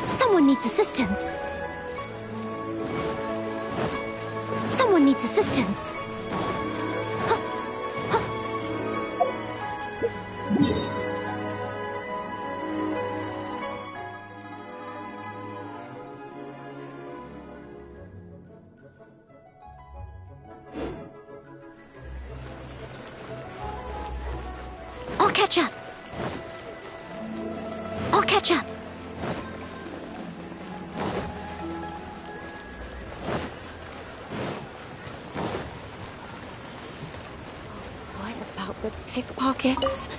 Someone needs assistance. Someone needs assistance. I'll catch up. I'll catch up. What about the pickpockets?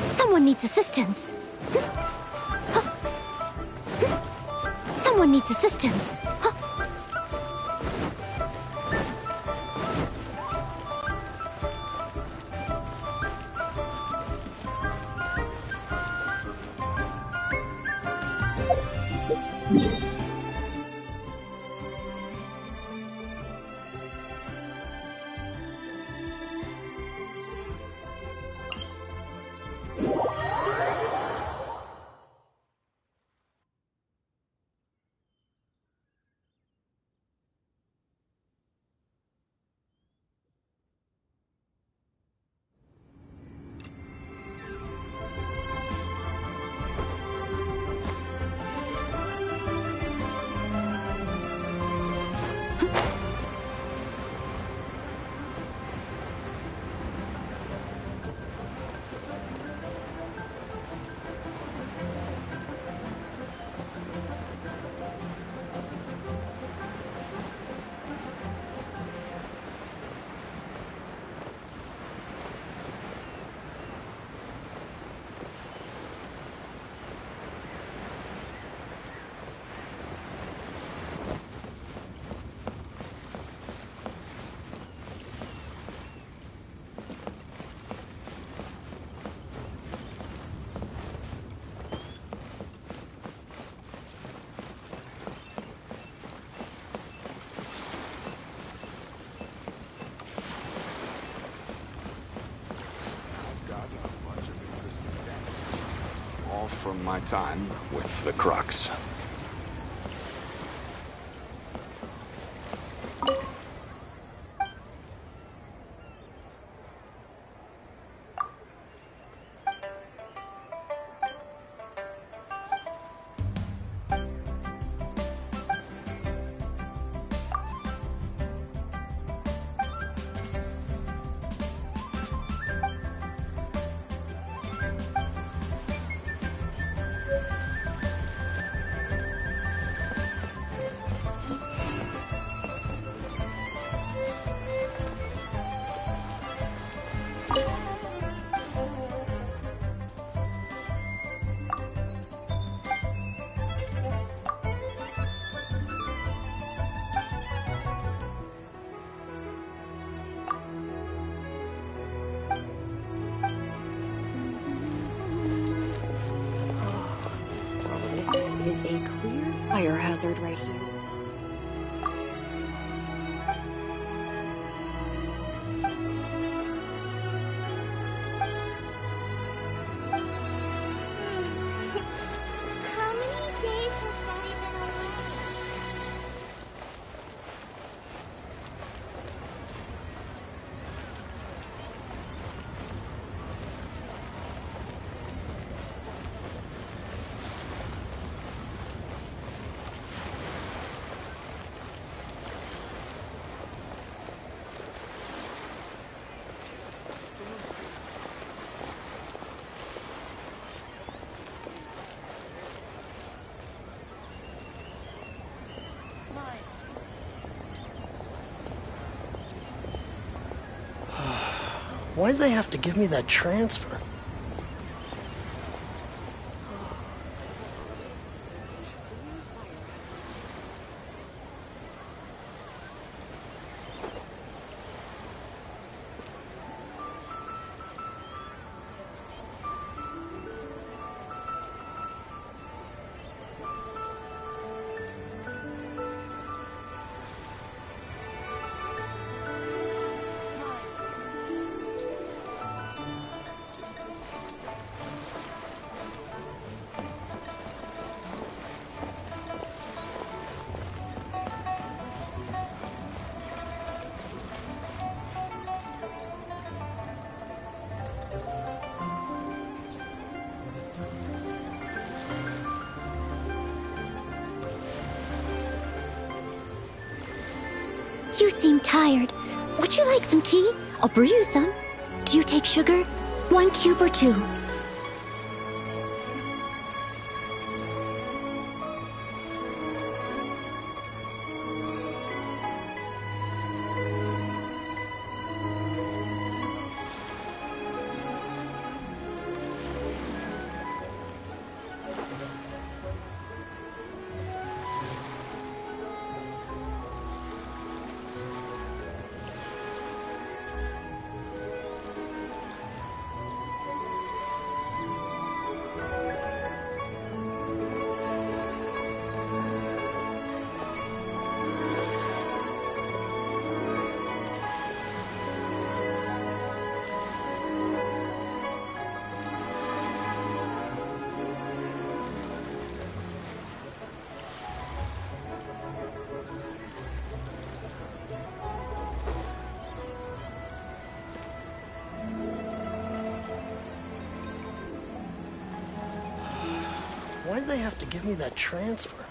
Someone needs assistance. Someone needs assistance. From my time with the Crux. Is a clear fire hazard right here. How many days has Daddy been away? Why'd they have to give me that transfer? You seem tired. Would you like some tea? I'll brew you some. Do you take sugar? 1 cube or 2? Why'd they have to give me that transfer?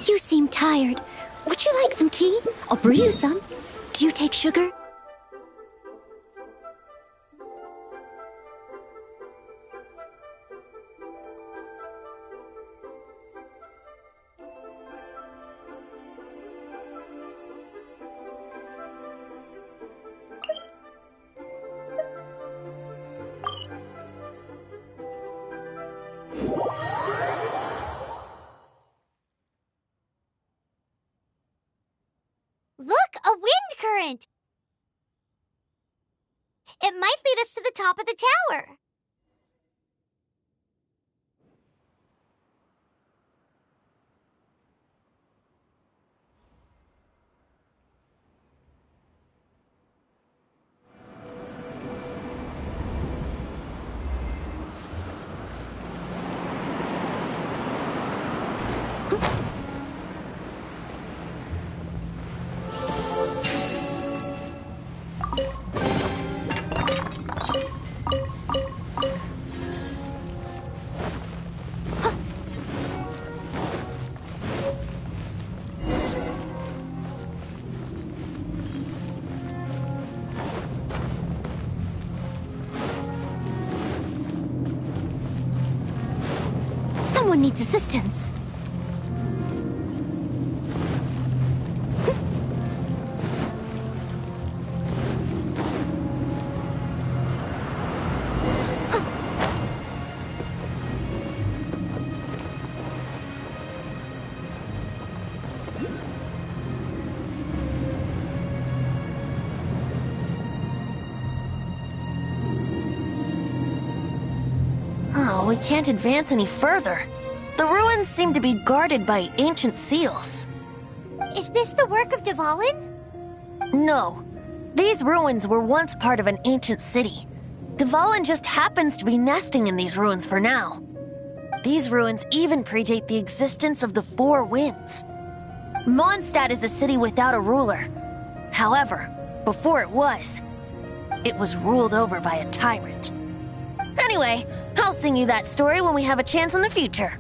You seem tired. Would you like some tea? I'll brew you some. Do you take sugar? Look, a wind current! It might lead us to the top of the tower. Someone needs assistance. Oh, we can't advance any further. The ruins seem to be guarded by ancient seals. Is this the work of Dvalin? No. These ruins were once part of an ancient city. Dvalin just happens to be nesting in these ruins for now. These ruins even predate the existence of the Four Winds. Mondstadt is a city without a ruler. However, before it was ruled over by a tyrant. Anyway, I'll sing you that story when we have a chance in the future.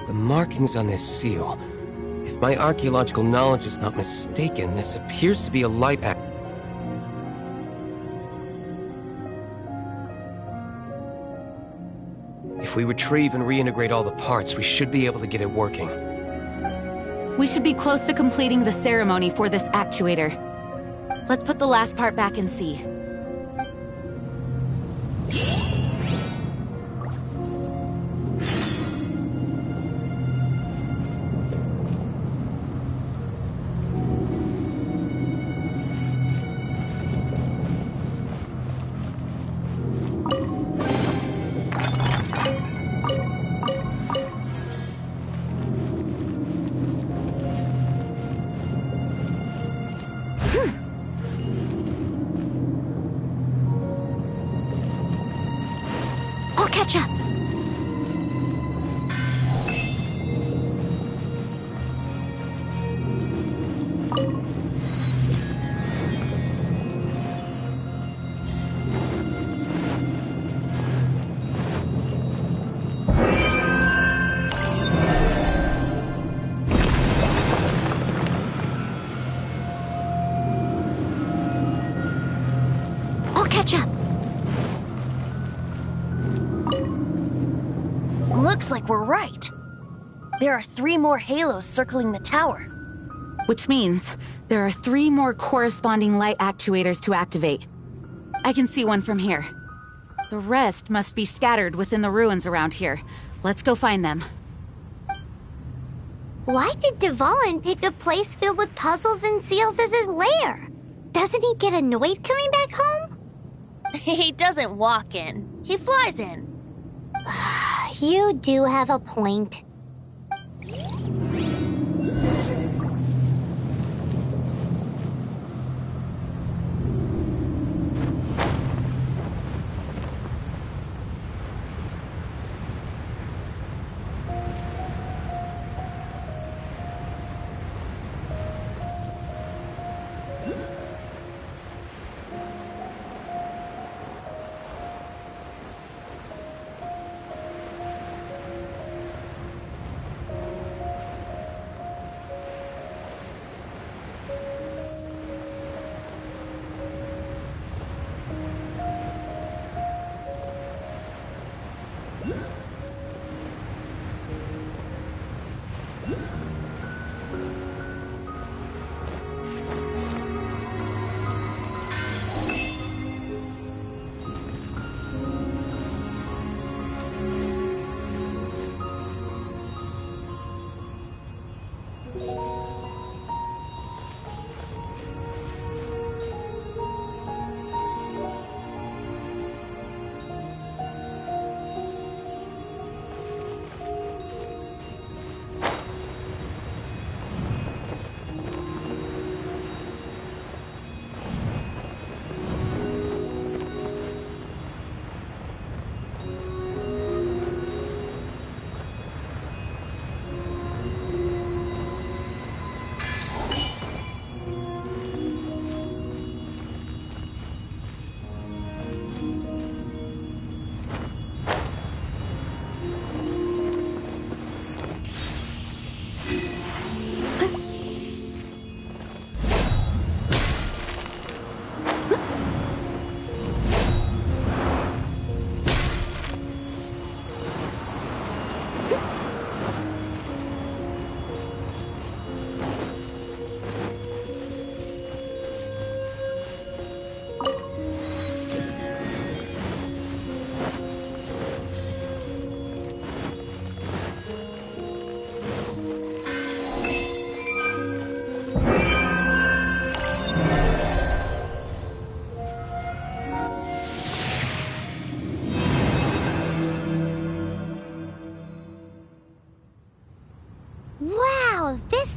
The markings on this seal. If my archaeological knowledge is not mistaken, this appears to be a light act. If we retrieve and reintegrate all the parts, we should be able to get it working. We should be close to completing the ceremony for this actuator. Let's put the last part back and see. I'll catch up. I'll catch up. Looks like we're right. There are 3 more halos circling the tower. Which means there are 3 more corresponding light actuators to activate. I can see one from here. The rest must be scattered within the ruins around here. Let's go find them. Why did Dvalin pick a place filled with puzzles and seals as his lair? Doesn't he get annoyed coming back home? He doesn't walk in. He flies in. You do have a point.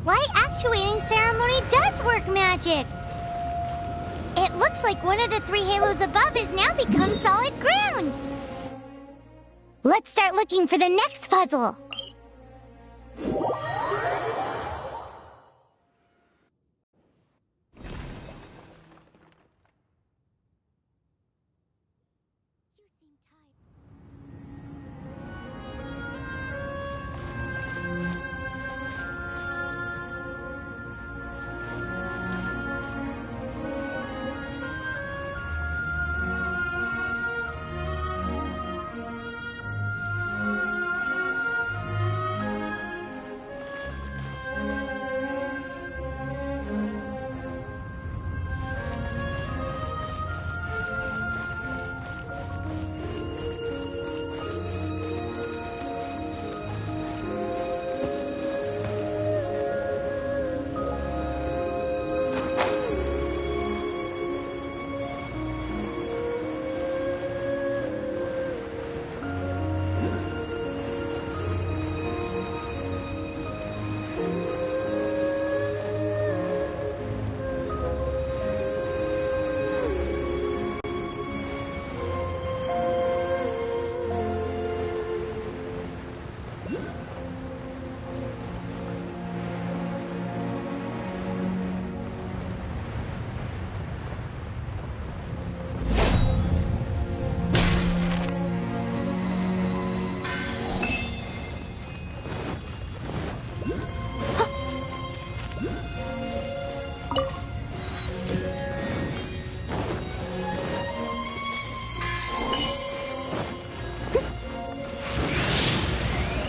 This light actuating ceremony does work magic! It looks like one of the 3 halos above has now become solid ground! Let's start looking for the next puzzle!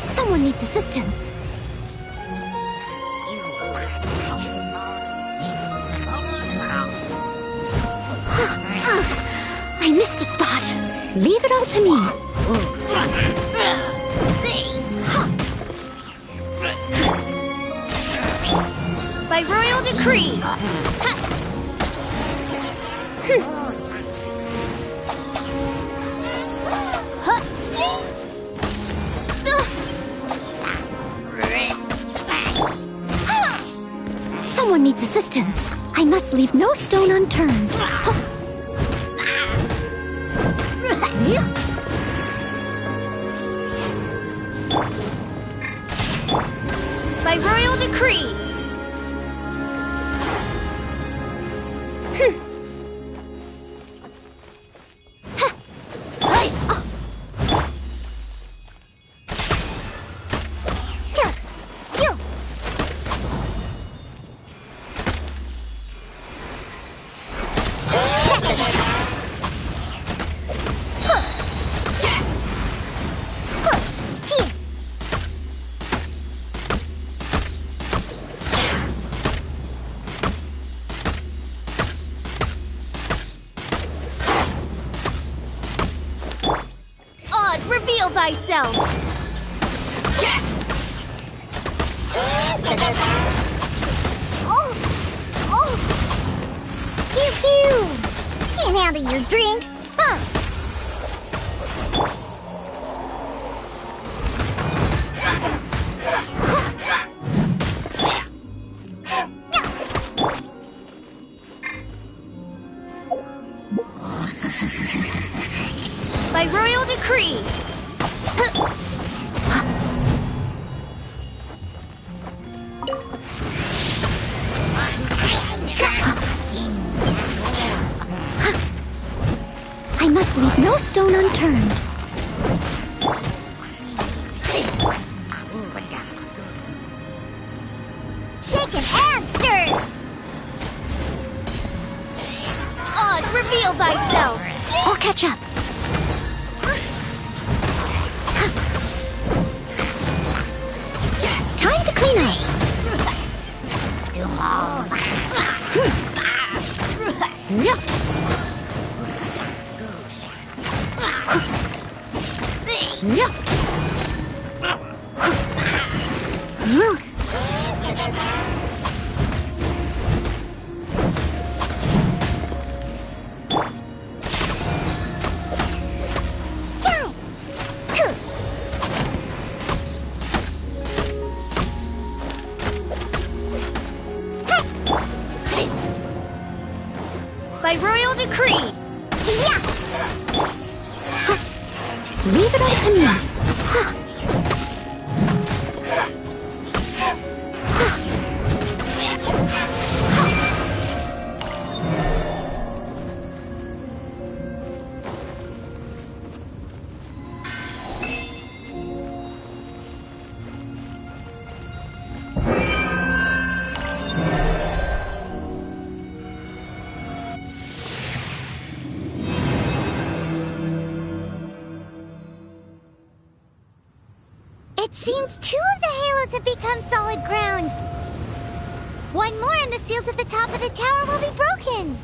Someone needs assistance. I missed a spot. Leave it all to me. By royal decree. Someone needs assistance. I must leave no stone unturned. By royal decree. Reveal thyself! Pew pew! Can't handle your drink, huh? By royal decree. I must leave no stone unturned. Shaken and stirred! Oz, reveal thyself! I'll catch up. Time to clean up. royal decree! Yeah! Leave it up to me. It seems 2 of the halos have become solid ground. One more and the seals at the top of the tower will be broken.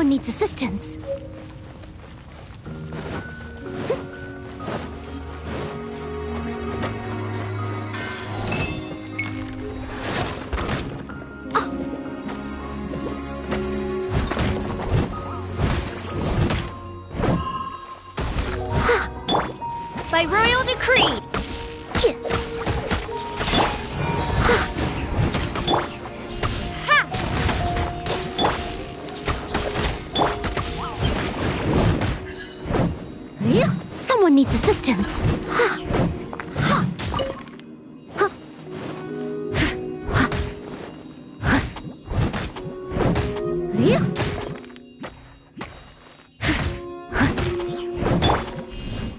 Someone needs assistance. By royal decree! Someone needs assistance.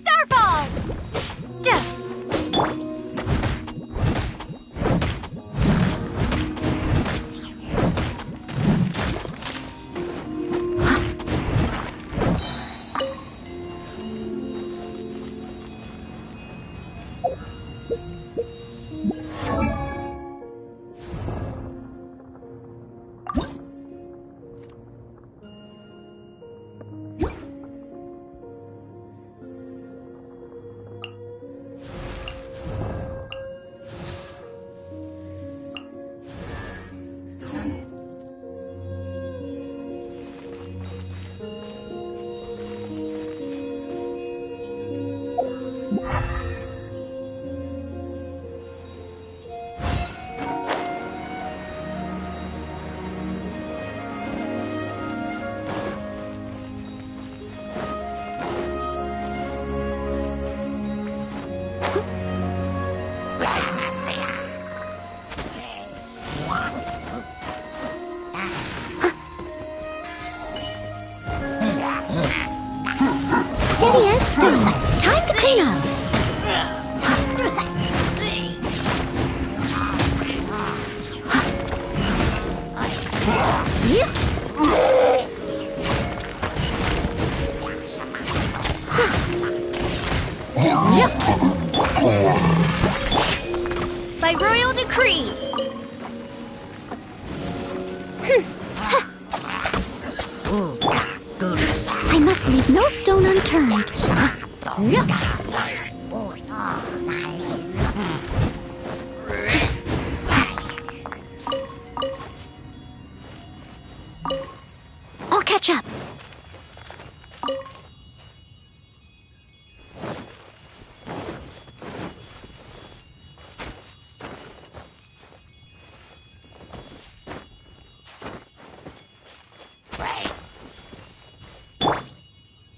Starfall! Steady as stone. Time to clean up. By royal decree! I must leave no stone unturned. I'll catch up.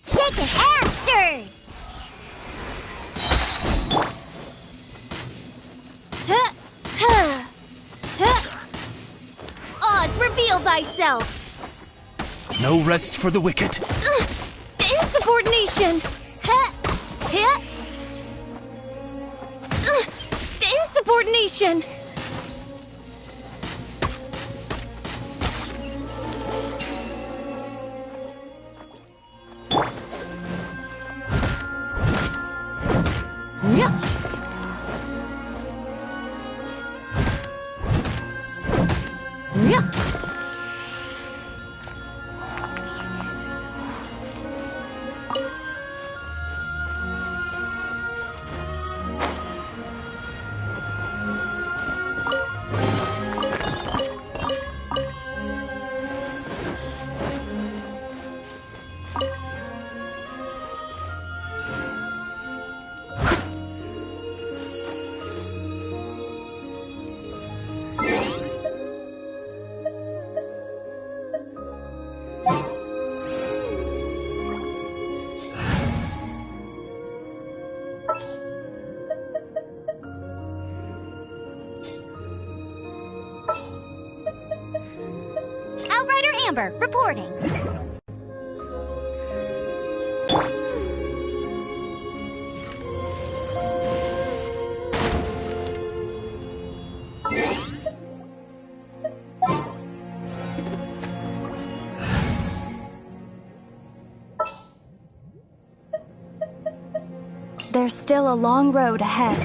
Shaken and stirred! Odds, reveal thyself! No rest for the wicked. The insubordination! The insubordination! Outrider Amber, reporting. There's still a long road ahead.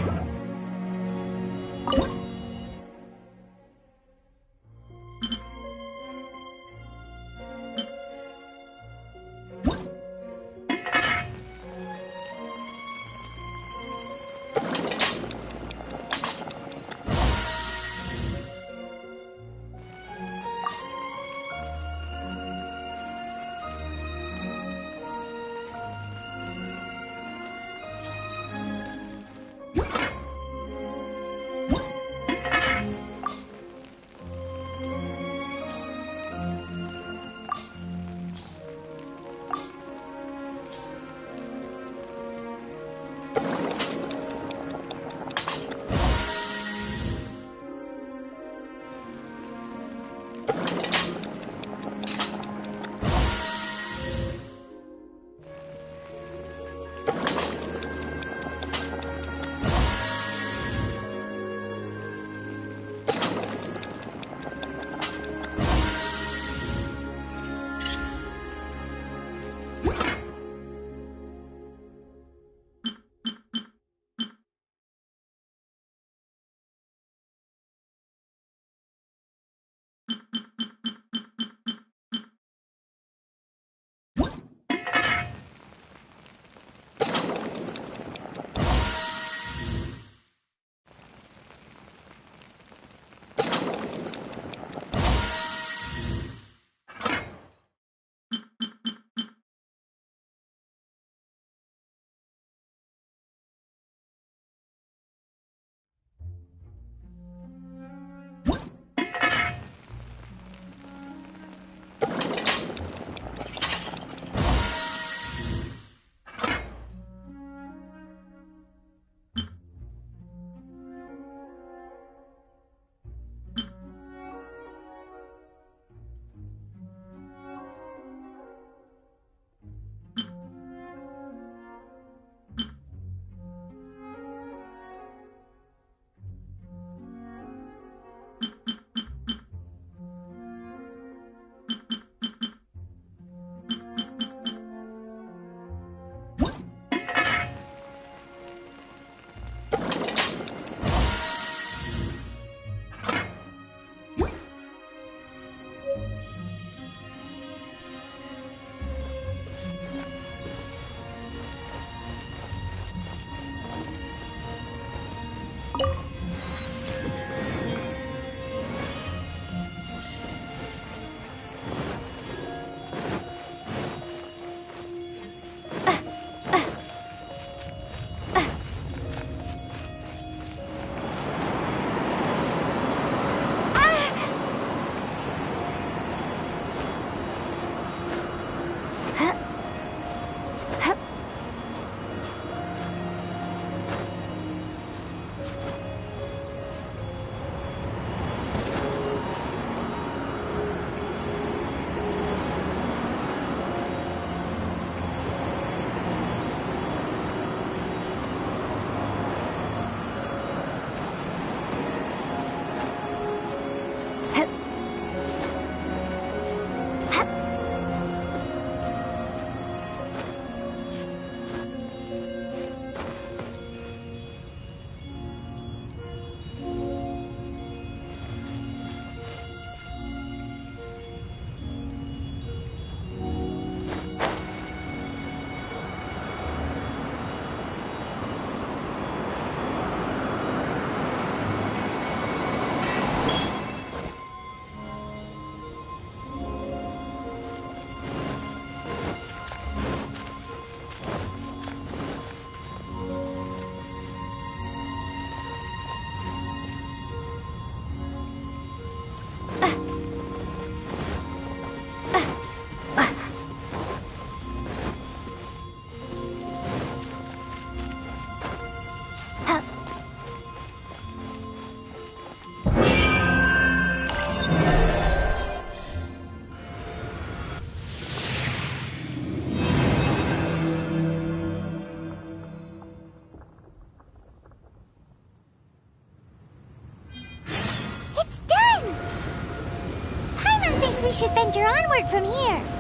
we should venture onward from here.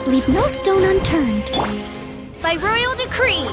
must leave no stone unturned. By royal decree.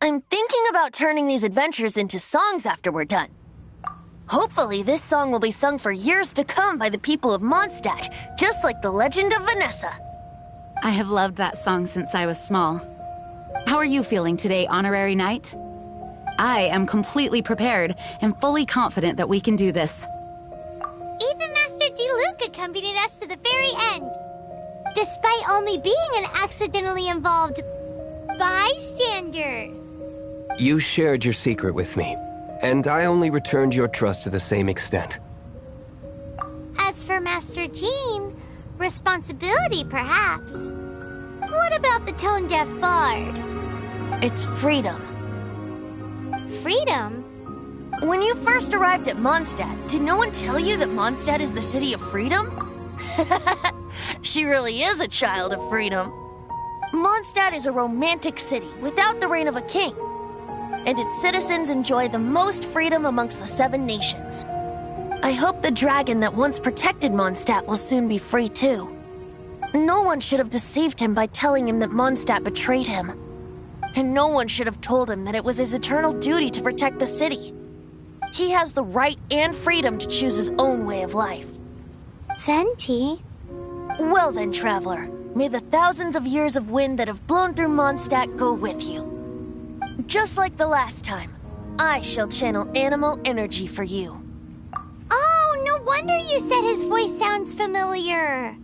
I'm thinking about turning these adventures into songs after we're done. Hopefully, this song will be sung for years to come by the people of Mondstadt, just like the legend of Vanessa. I have loved that song since I was small. How are you feeling today, Honorary Knight? I am completely prepared and fully confident that we can do this. Even Master Diluc accompanied us to the very end, despite only being an accidentally involved bystander. You shared your secret with me, and I only returned your trust to the same extent. As for Master Jean, responsibility perhaps. What about the tone-deaf bard? It's freedom. Freedom? When you first arrived at Mondstadt, did no one tell you that Mondstadt is the city of freedom? She really is a child of freedom. Mondstadt is a romantic city without the reign of a king, and its citizens enjoy the most freedom amongst the 7 nations. I hope the dragon that once protected Mondstadt will soon be free too. No one should have deceived him by telling him that Mondstadt betrayed him. And no one should have told him that it was his eternal duty to protect the city. He has the right and freedom to choose his own way of life. Venti? Well then, traveler, may the thousands of years of wind that have blown through Mondstadt go with you. Just like the last time, I shall channel animal energy for you. Oh, no wonder you said his voice sounds familiar.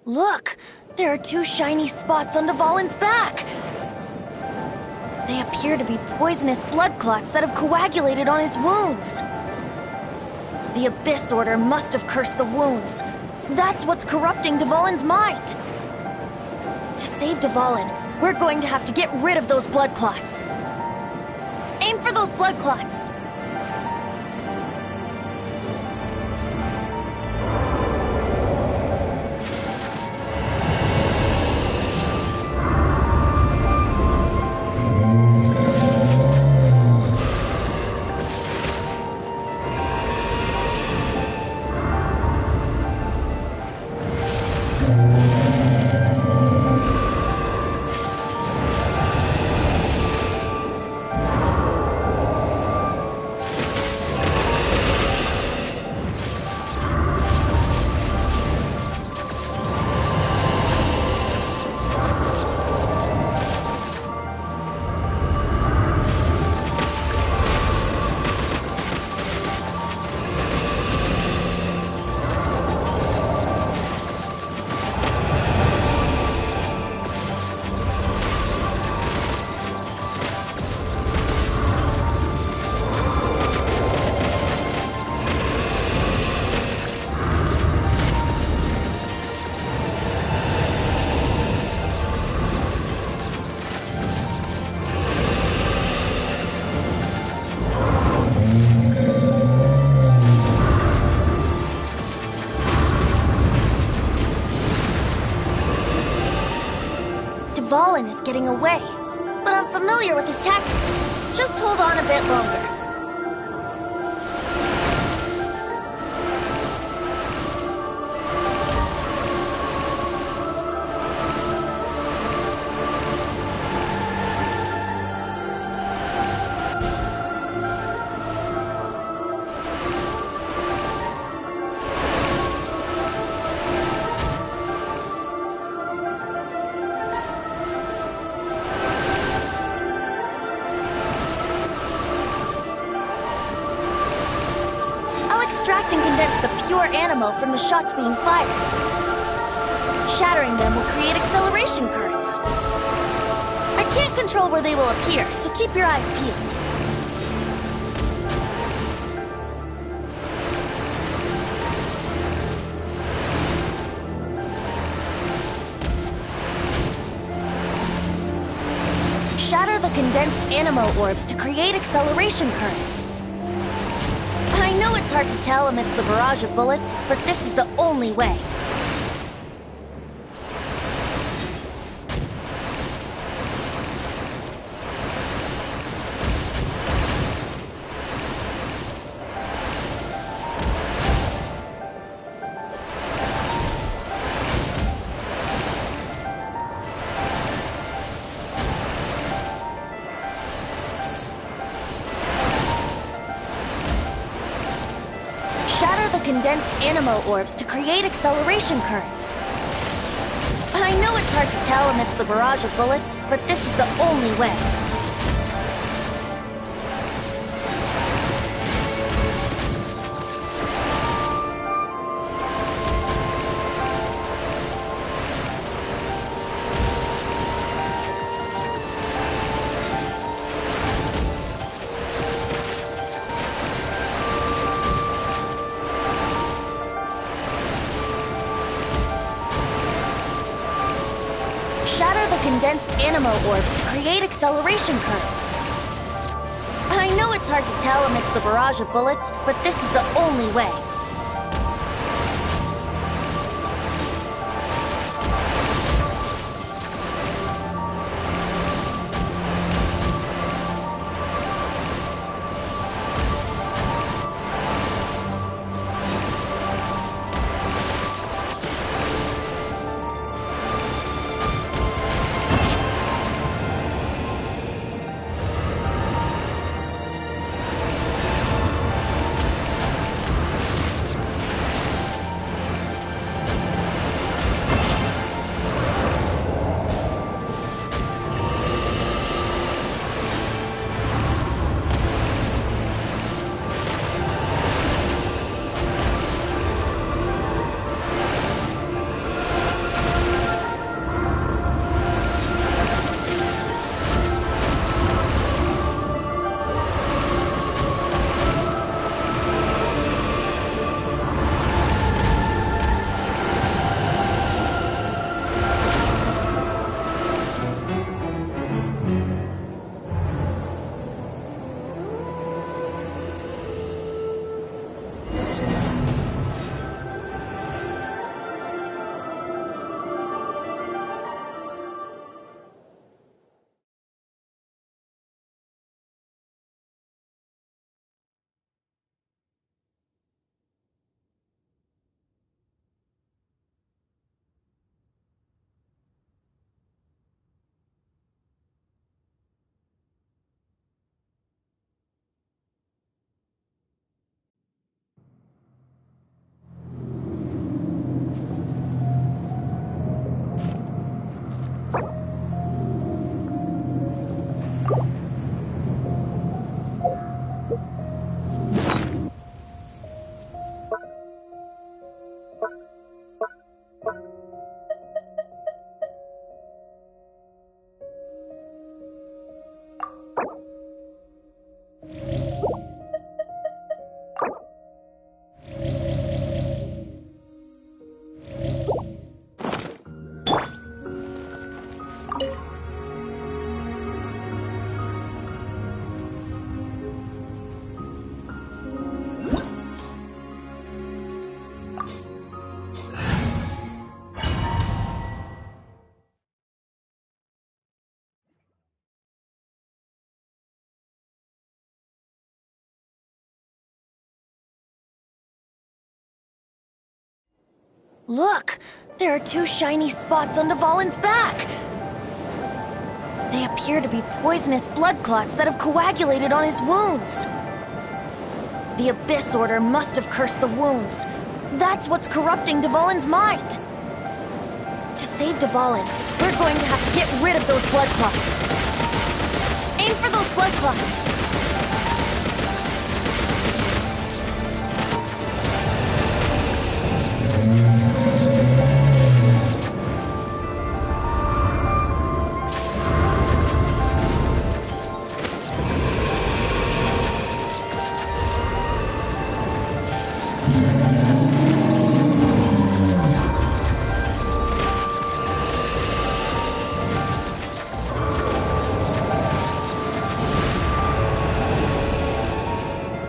Look! There are two shiny spots on Dvalin's back! They appear to be poisonous blood clots that have coagulated on his wounds. The Abyss Order must have cursed the wounds. That's what's corrupting Dvalin's mind. To save Dvalin, we're going to have to get rid of those blood clots. Aim for those blood clots. Dvalin is getting away, but I'm familiar with his tactics. Just hold on a bit longer. Extract and condense the pure ammo from the shots being fired. Shattering them will create acceleration currents. I can't control where they will appear, so keep your eyes peeled. Shatter the condensed animo orbs to create acceleration currents. I know it's hard to tell amidst the barrage of bullets, but this is the only way. Condensed animo orbs to create acceleration currents. I know it's hard to tell amidst the barrage of bullets, but this is the only way. Condensed animo orbs to create acceleration currents. I know it's hard to tell amidst the barrage of bullets, but this is the only way. Look! There are two shiny spots on Dvalin's back! They appear to be poisonous blood clots that have coagulated on his wounds. The Abyss Order must have cursed the wounds. That's what's corrupting Dvalin's mind. To save Dvalin, we're going to have to get rid of those blood clots. Aim for those blood clots.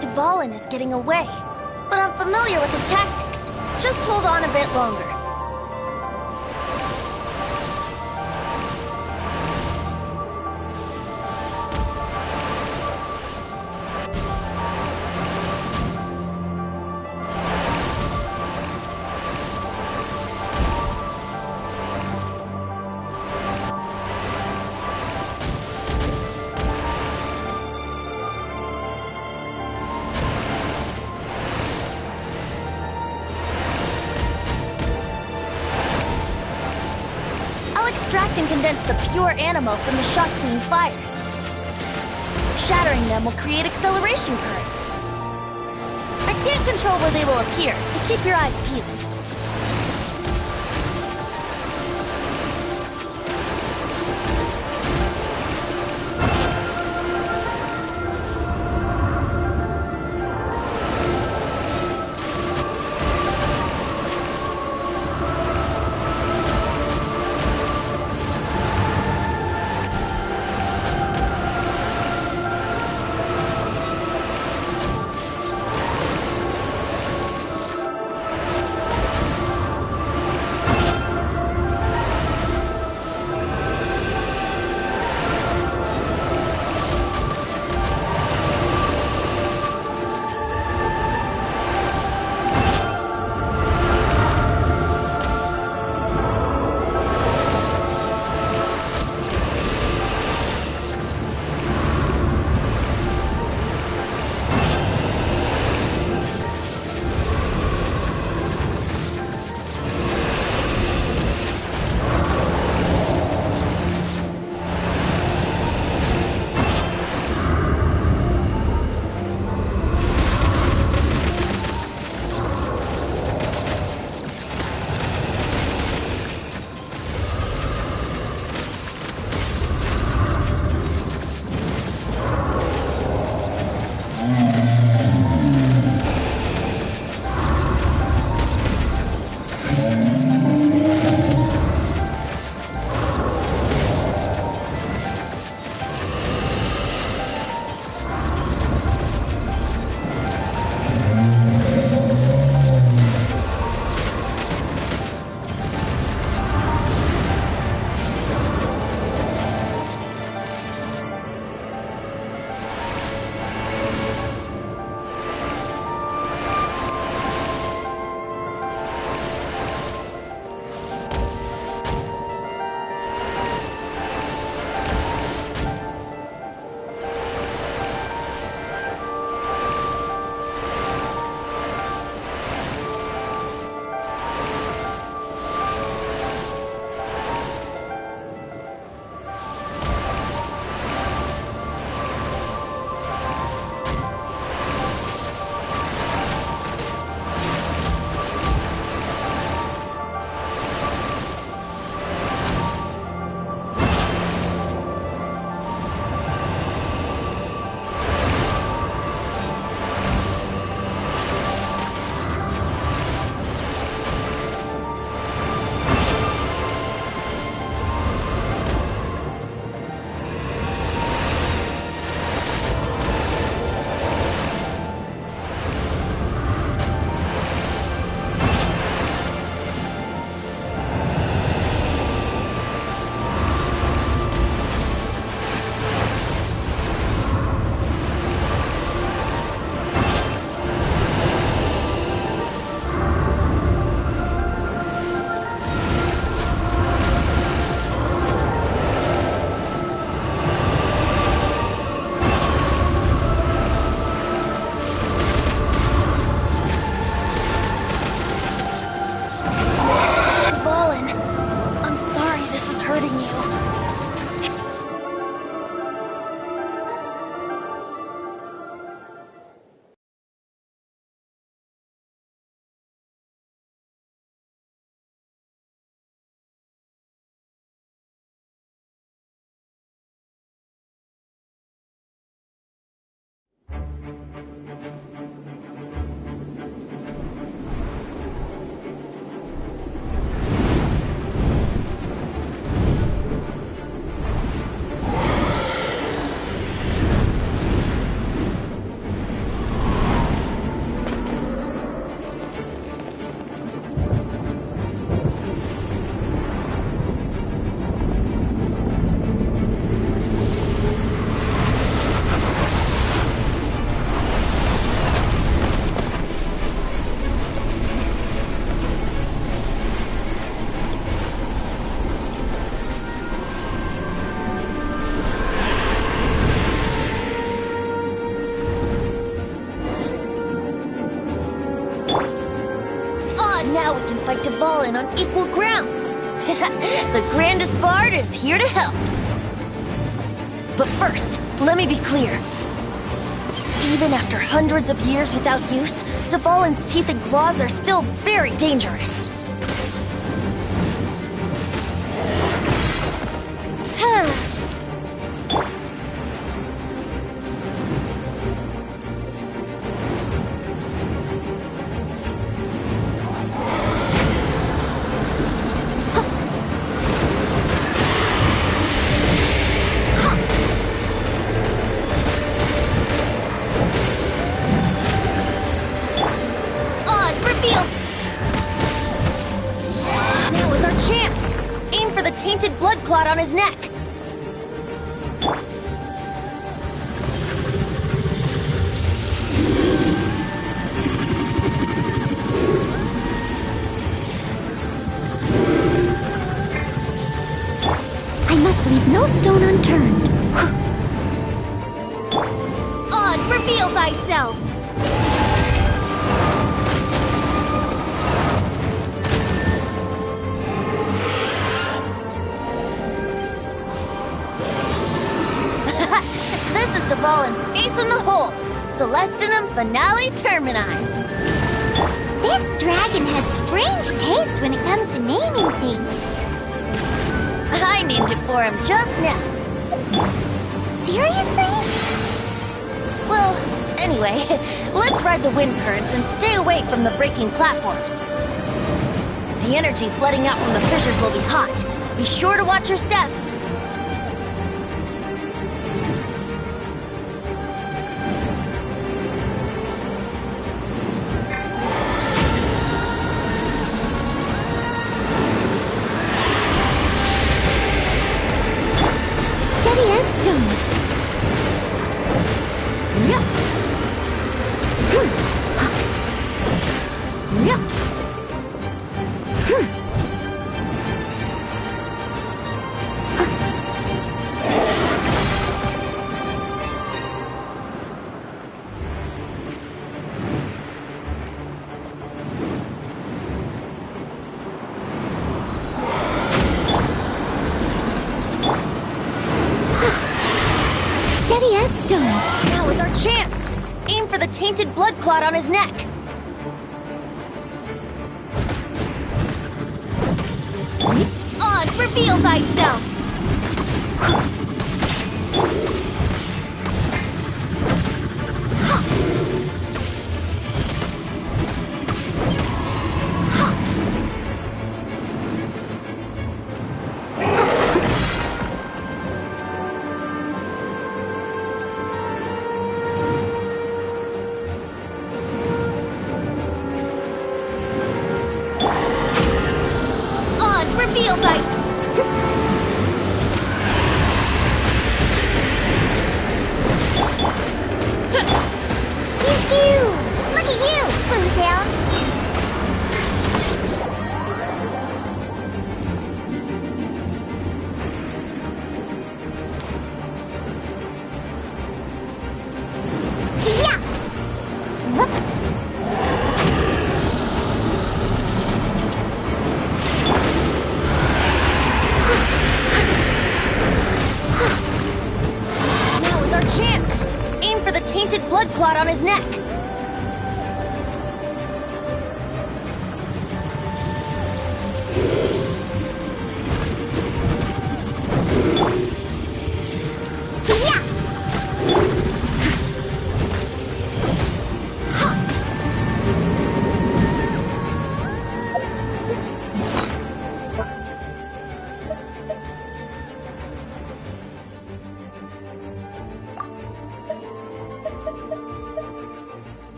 Dvalin is getting away, but I'm familiar with his tactics. Just hold on a bit longer. Extract and condense the pure animal from the shots being fired. Shattering them will create acceleration currents. I can't control where they will appear, so keep your eyes peeled. Now we can fight Dvalin on equal grounds. The grandest bard is here to help. But first, let me be clear. Even after hundreds of years without use, Dvalin's teeth and claws are still very dangerous. Tainted blood clot on his neck. I must leave no stone unturned. Oz, reveal thyself! This is Dvalin's ace in the hole, Celestinum Finale Termini. This dragon has strange taste when it comes to naming things. I named it for him just now. Seriously? Well, anyway, let's ride the wind currents and stay away from the breaking platforms. The energy flooding out from the fissures will be hot. Be sure to watch your step. Steady as stone. Yeah. Yeah. Steady as stone. Now is our chance. Aim for the tainted blood clot on his neck. Oz, reveal thyself! Oz, reveal thy... Pew-pew! Look at you, Boomtown! Yeah! Whoop. Now is our chance. Aim for the tainted blood clot on his neck. Yeah!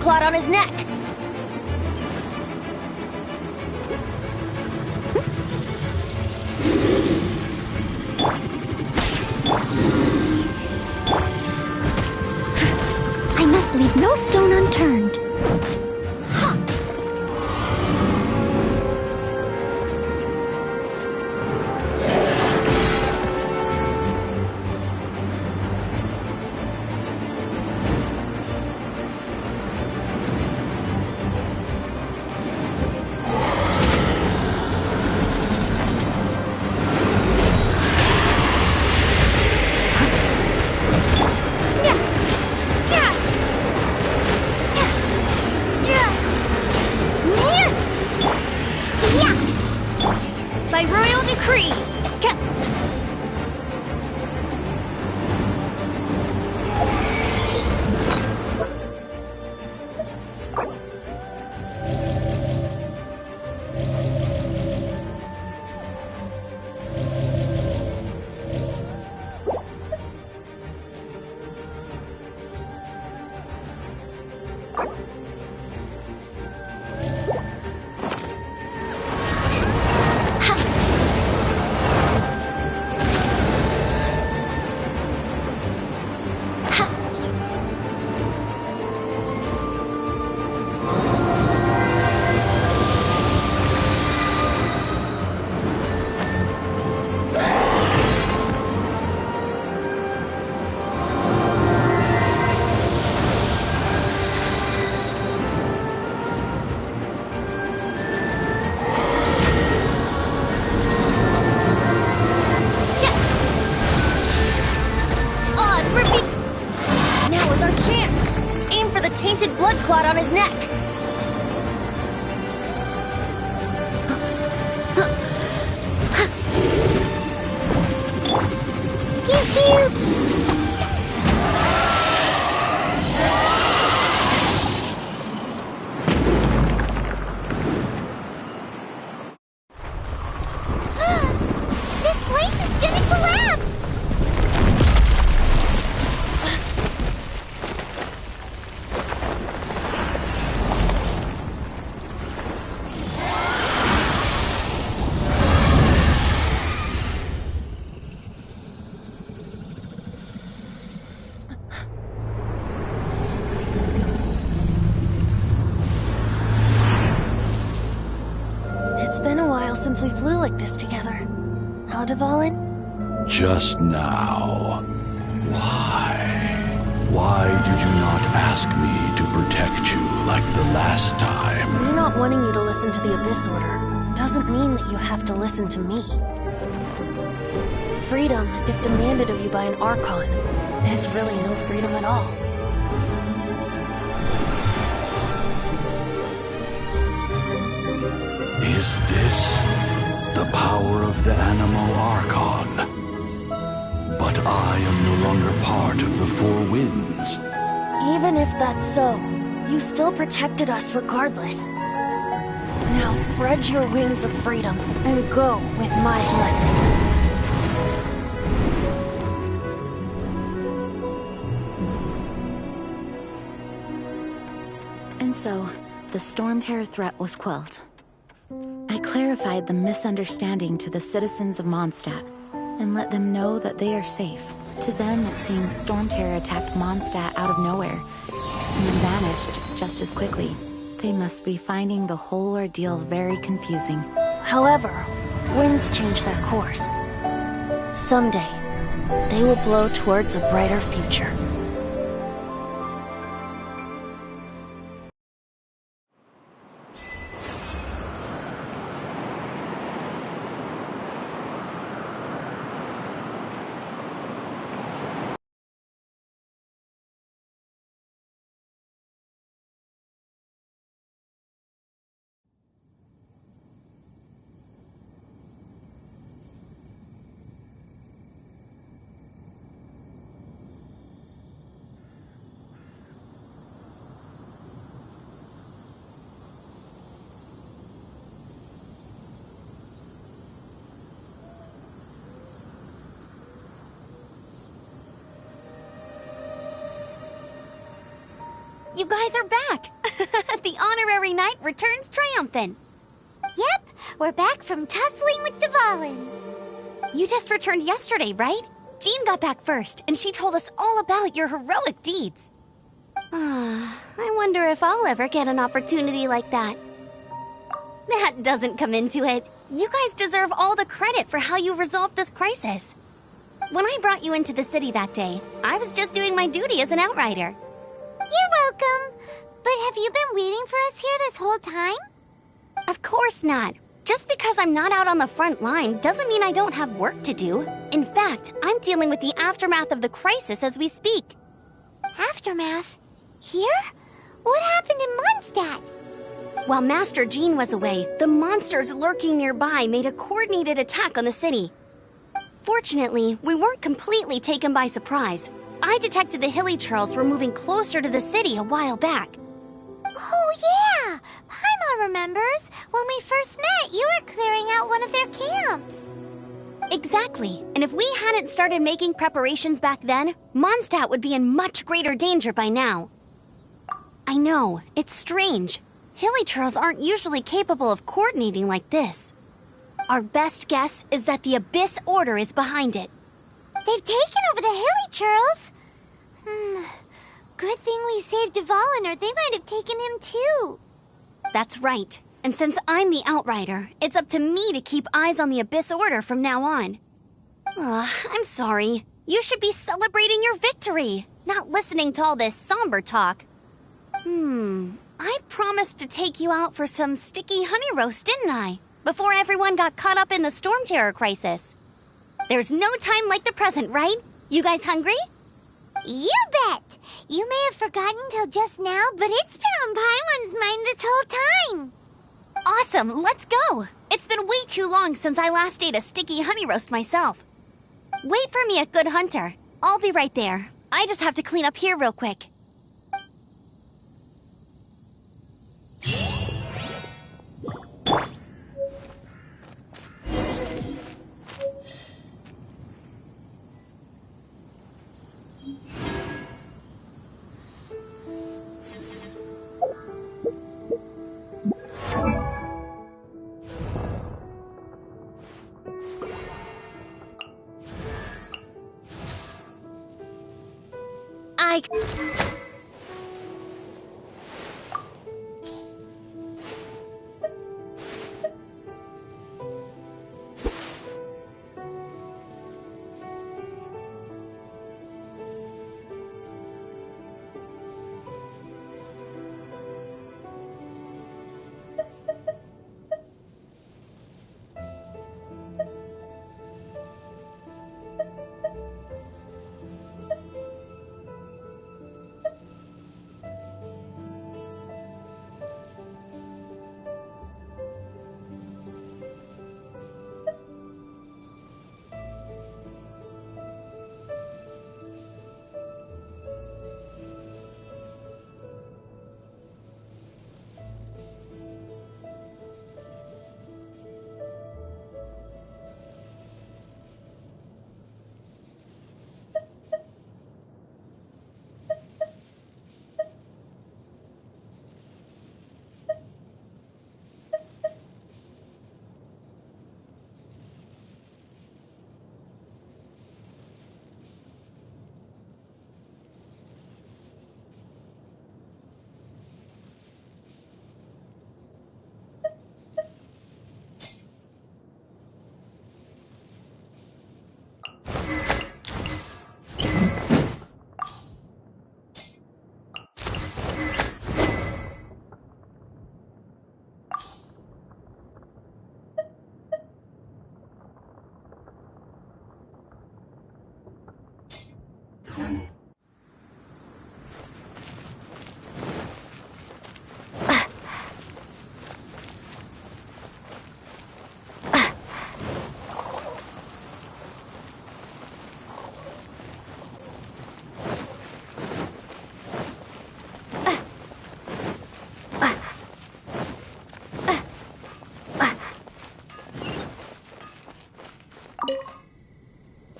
clot on his neck. I must leave no stone unturned. By royal decree. Now is our chance. Aim for the tainted blood clot on his neck. This place is gonna collapse! It's been a while since we flew like this together. How, Dvalin? Just now. Why? Why did you not ask me to protect you like the last time? Me not wanting you to listen to the Abyss Order doesn't mean that you have to listen to me. Freedom, if demanded of you by an Archon, is really no freedom at all. Is this the power of the Animo Archon? But I am no longer part of the Four Winds. Even if that's so, you still protected us regardless. Now spread your wings of freedom and go with my blessing. And so, the Storm Terror threat was quelled. I clarified the misunderstanding to the citizens of Mondstadt, and let them know that they are safe. To them, it seems Storm Terror attacked Mondstadt out of nowhere, and then vanished just as quickly. They must be finding the whole ordeal very confusing. However, winds change their course. Someday, they will blow towards a brighter future. You guys are back! The honorary knight returns triumphant. Yep, we're back from tussling with Dvalin. You just returned yesterday, right? Jean got back first, and she told us all about your heroic deeds. I wonder if I'll ever get an opportunity like that. That doesn't come into it. You guys deserve all the credit for how you resolved this crisis. When I brought you into the city that day, I was just doing my duty as an outrider. You're welcome. But have you been waiting for us here this whole time? Of course not. Just because I'm not out on the front line doesn't mean I don't have work to do. In fact, I'm dealing with the aftermath of the crisis as we speak. Aftermath? Here? What happened in Mondstadt? While Master Jean was away, the monsters lurking nearby made a coordinated attack on the city. Fortunately, we weren't completely taken by surprise. I detected the Hilly Churls were moving closer to the city a while back. Oh yeah! Paimon remembers. When we first met, you were clearing out one of their camps. Exactly. And if we hadn't started making preparations back then, Mondstadt would be in much greater danger by now. I know, it's strange. Hilly Churls aren't usually capable of coordinating like this. Our best guess is that the Abyss Order is behind it. They've taken over the Hilly Churls? Good thing we saved Dvalin, or they might have taken him too. That's right. And since I'm the Outrider, it's up to me to keep eyes on the Abyss Order from now on. I'm sorry. You should be celebrating your victory, not listening to all this somber talk. I promised to take you out for some sticky honey roast, didn't I? Before everyone got caught up in the Storm Terror crisis. There's no time like the present, right? You guys hungry? You bet! You may have forgotten till just now, but it's been on Paimon's mind this whole time. Awesome, let's go! It's been way too long since I last ate a sticky honey roast myself. Wait for me at Good Hunter. I'll be right there. I just have to clean up here real quick.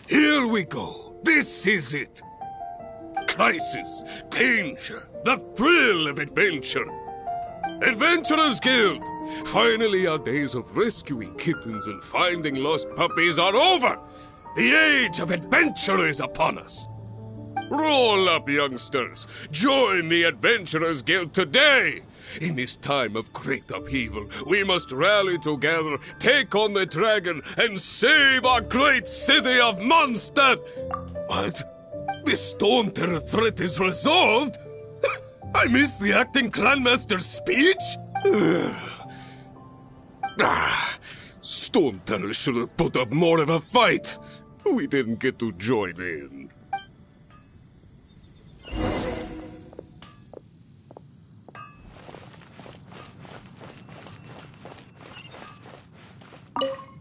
Here we go. This is it. crisis, danger, the thrill of adventure. Adventurers Guild! Finally, our days of rescuing kittens and finding lost puppies are over! The age of adventure is upon us! Roll up, youngsters! Join the Adventurers Guild today! In this time of great upheaval, we must rally together, take on the dragon, and save our great city of Mondstadt! What? The Storm Terror threat is resolved? I missed the acting clanmaster's speech? Storm Terror should have put up more of a fight. We didn't get to join in.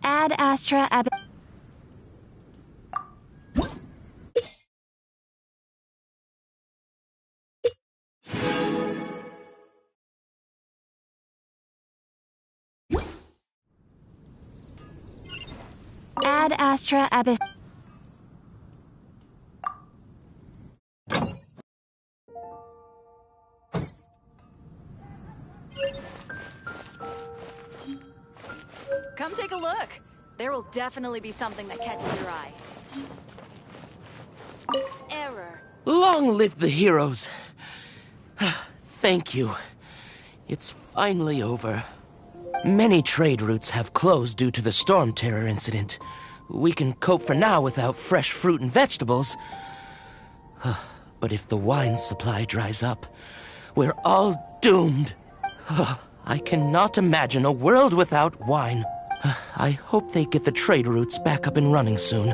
Ad Astra Ab... Ad Astra Abyss... Come take a look. There will definitely be something that catches your eye. Error. Long live the heroes. Thank you. It's finally over. Many trade routes have closed due to the Storm Terror incident. We can cope for now without fresh fruit and vegetables. But if the wine supply dries up, we're all doomed. I cannot imagine a world without wine. I hope they get the trade routes back up and running soon.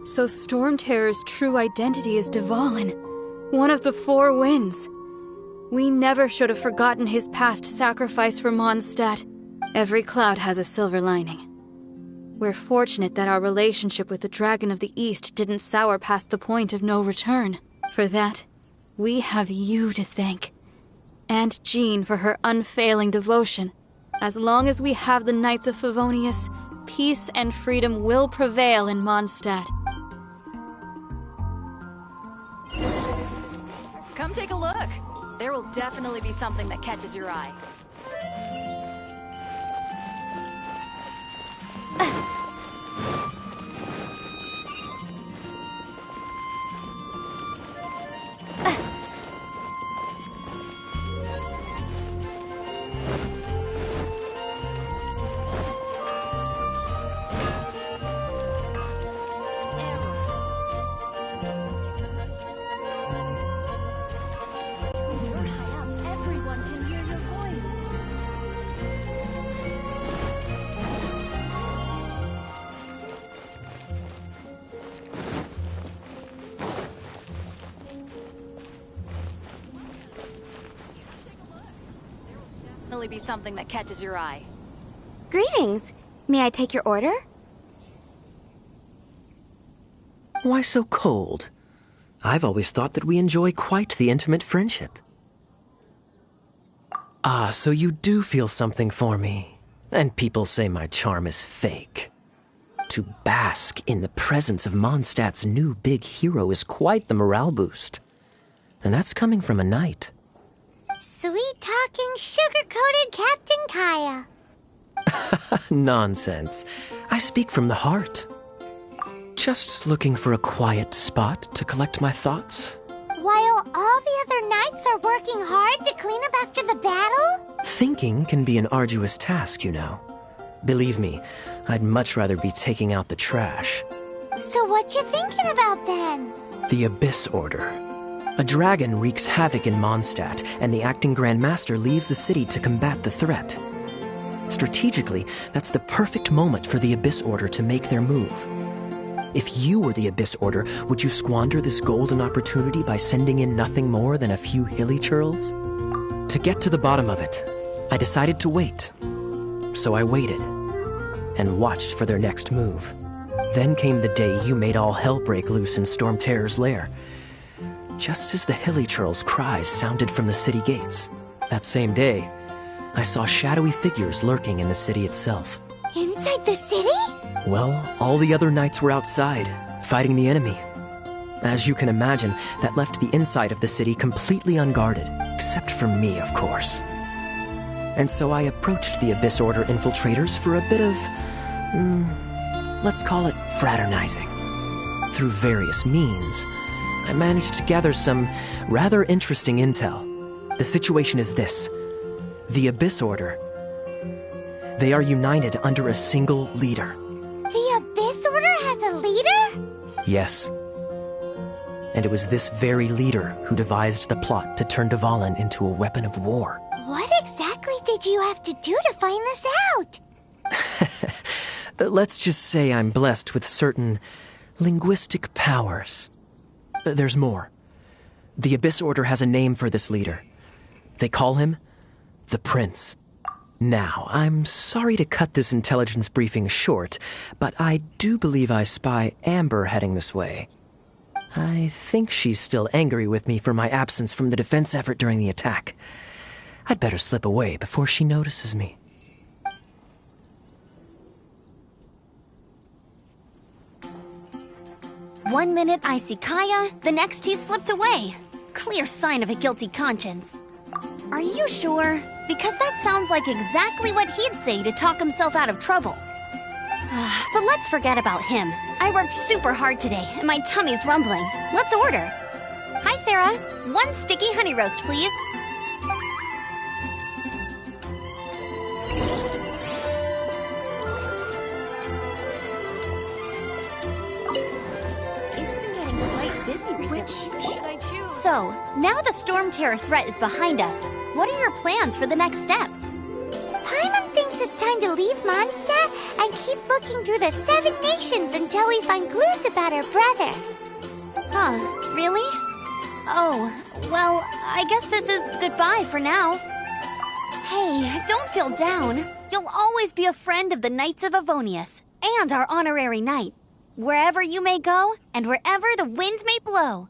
So Storm Terror's true identity is Dvalin, one of the Four Winds. We never should have forgotten his past sacrifice for Mondstadt. Every cloud has a silver lining. We're fortunate that our relationship with the Dragon of the East didn't sour past the point of no return. For that, we have you to thank. And Jean for her unfailing devotion. As long as we have the Knights of Favonius, peace and freedom will prevail in Mondstadt. Come take a look. There will definitely be something that catches your eye. Be something that catches your eye. Greetings. May I take your order? Why so cold? I've always thought that we enjoy quite the intimate friendship. Ah, so you do feel something for me. And people say my charm is fake. To bask in the presence of Mondstadt's new big hero is quite the morale boost. And that's coming from a knight. Sweet-talking, sugar-coated Captain Kaya. Nonsense. I speak from the heart. Just looking for a quiet spot to collect my thoughts. While all the other knights are working hard to clean up after the battle? Thinking can be an arduous task, you know. Believe me, I'd much rather be taking out the trash. So what you thinking about then? The Abyss Order. A dragon wreaks havoc in Mondstadt, and the acting Grand Master leaves the city to combat the threat. Strategically, that's the perfect moment for the Abyss Order to make their move. If you were the Abyss Order, would you squander this golden opportunity by sending in nothing more than a few hilly churls? To get to the bottom of it, I decided to wait. So I waited, and watched for their next move. Then came the day you made all hell break loose in Storm Terror's lair. Just as the hilly churls' cries sounded from the city gates. That same day, I saw shadowy figures lurking in the city itself. Inside the city? Well, all the other knights were outside, fighting the enemy. As you can imagine, that left the inside of the city completely unguarded, except for me, of course. And so I approached the Abyss Order infiltrators for a bit of, let's call it fraternizing. Through various means, I managed to gather some rather interesting intel. The situation is this. The Abyss Order, they are united under a single leader. The Abyss Order has a leader? Yes. And it was this very leader who devised the plot to turn Dvalin into a weapon of war. What exactly did you have to do to find this out? Let's just say I'm blessed with certain linguistic powers. There's more. The Abyss Order has a name for this leader. They call him the Prince. Now, I'm sorry to cut this intelligence briefing short, but I do believe I spy Amber heading this way. I think she's still angry with me for my absence from the defense effort during the attack. I'd better slip away before she notices me. One minute I see Kaya, the next he slipped away. Clear sign of a guilty conscience. Are you sure? Because that sounds like exactly what he'd say to talk himself out of trouble. But let's forget about him. I worked super hard today, and my tummy's rumbling. Let's order. Hi, Sarah. 1 sticky honey roast, please. It's been getting quite busy recently. Which should I choose? So, now the Storm Terror threat is behind us. What are your plans for the next step? Paimon thinks it's time to leave Mondstadt and keep looking through the 7 nations until we find clues about her brother. Huh, really? Oh, well, I guess this is goodbye for now. Hey, don't feel down. You'll always be a friend of the Knights of Avonius, and our honorary knight. Wherever you may go, and wherever the wind may blow.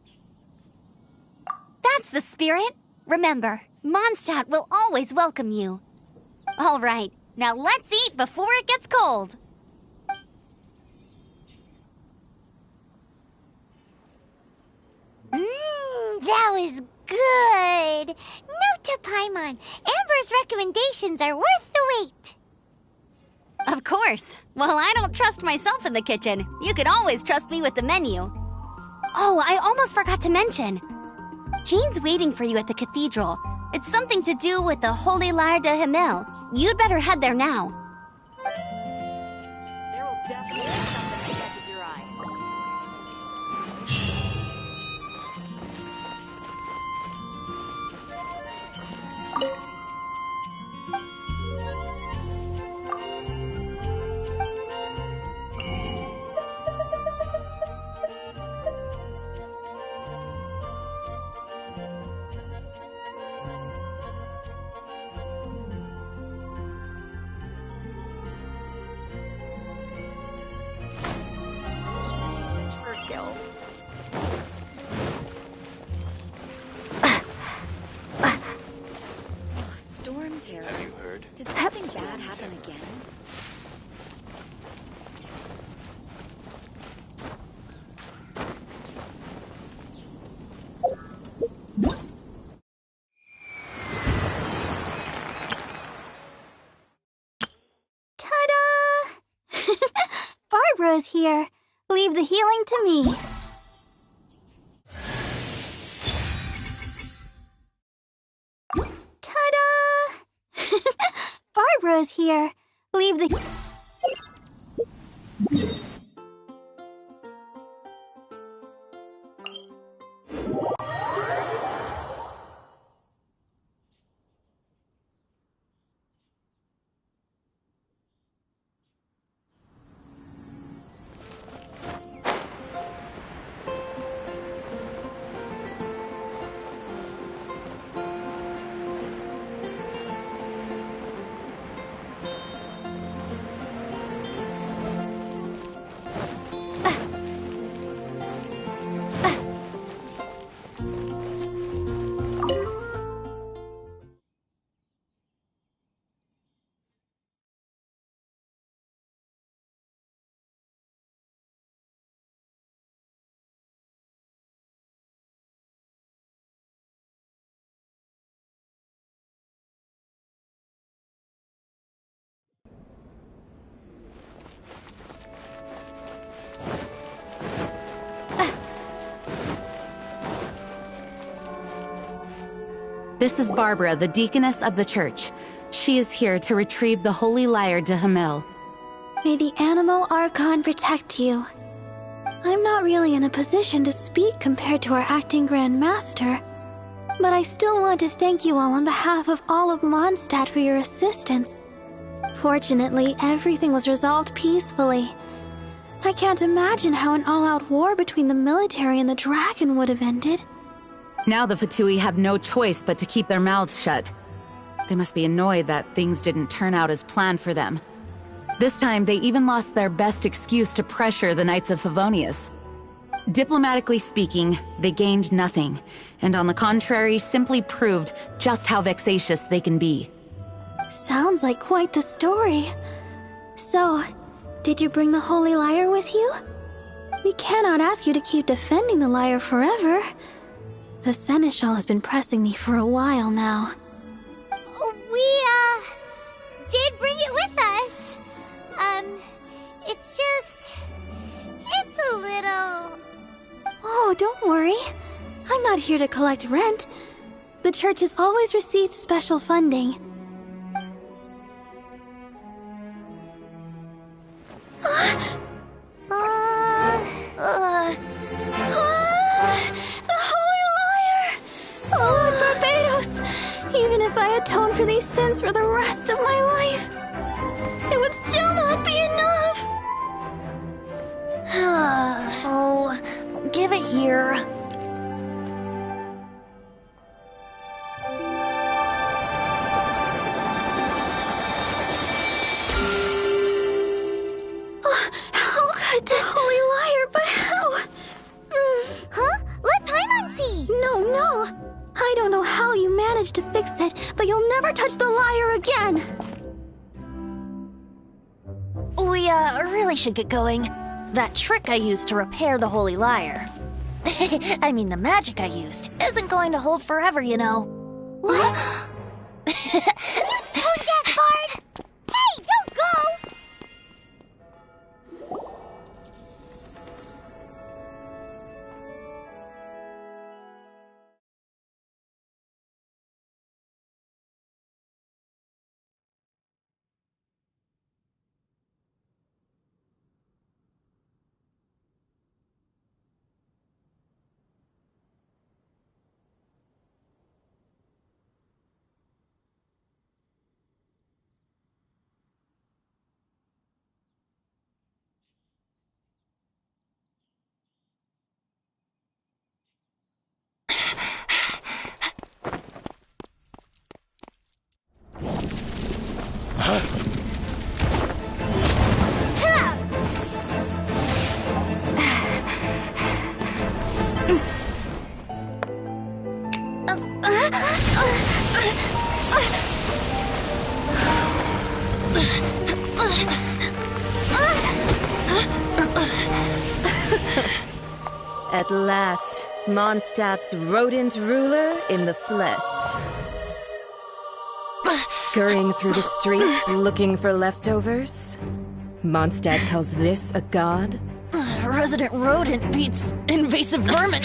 That's the spirit. Remember, Mondstadt will always welcome you. All right, now let's eat before it gets cold. That was good. Note to Paimon, Amber's recommendations are worth the wait. Of course. Well, I don't trust myself in the kitchen. You can always trust me with the menu. Oh, I almost forgot to mention. Jean's waiting for you at the cathedral. It's something to do with the Holy Lyre de Himmel. You'd better head there now. There will definitely be something that catches your eye. Storm Terror. Have you heard? Did something bad happen again? Ta-da! Barbara's here. Leave the healing to me. Ta-da! Barbara's here. Leave the... This is Barbara, the deaconess of the church. She is here to retrieve the Holy Lyre de Hamil. May the Animo Archon protect you. I'm not really in a position to speak compared to our acting Grand Master, but I still want to thank you all on behalf of all of Mondstadt for your assistance. Fortunately, everything was resolved peacefully. I can't imagine how an all-out war between the military and the dragon would have ended. Now the Fatui have no choice but to keep their mouths shut. They must be annoyed that things didn't turn out as planned for them. This time, they even lost their best excuse to pressure the Knights of Favonius. Diplomatically speaking, they gained nothing, and on the contrary, simply proved just how vexatious they can be. Sounds like quite the story. So, did you bring the Holy Lyre with you? We cannot ask you to keep defending the lyre forever. The Seneschal has been pressing me for a while now. We, did bring it with us. It's a little... Oh, don't worry. I'm not here to collect rent. The church has always received special funding. The Holy Lyre! Lord Barbados! Even if I atone for these sins for the rest of my life, it would still not be enough! Oh, give it here. How could this Holy Lyre, but how? Huh? Let Paimon see! No. I don't know how you managed to fix it, but you'll never touch the lyre again! We, really should get going. That trick I used to repair the Holy Lyre. I mean, the magic I used isn't going to hold forever, you know. What? Tone-deaf bard! Hey, don't go! At last, Mondstadt's rodent ruler in the flesh. Scurrying through the streets looking for leftovers? Mondstadt calls this a god? Resident rodent beats invasive vermin.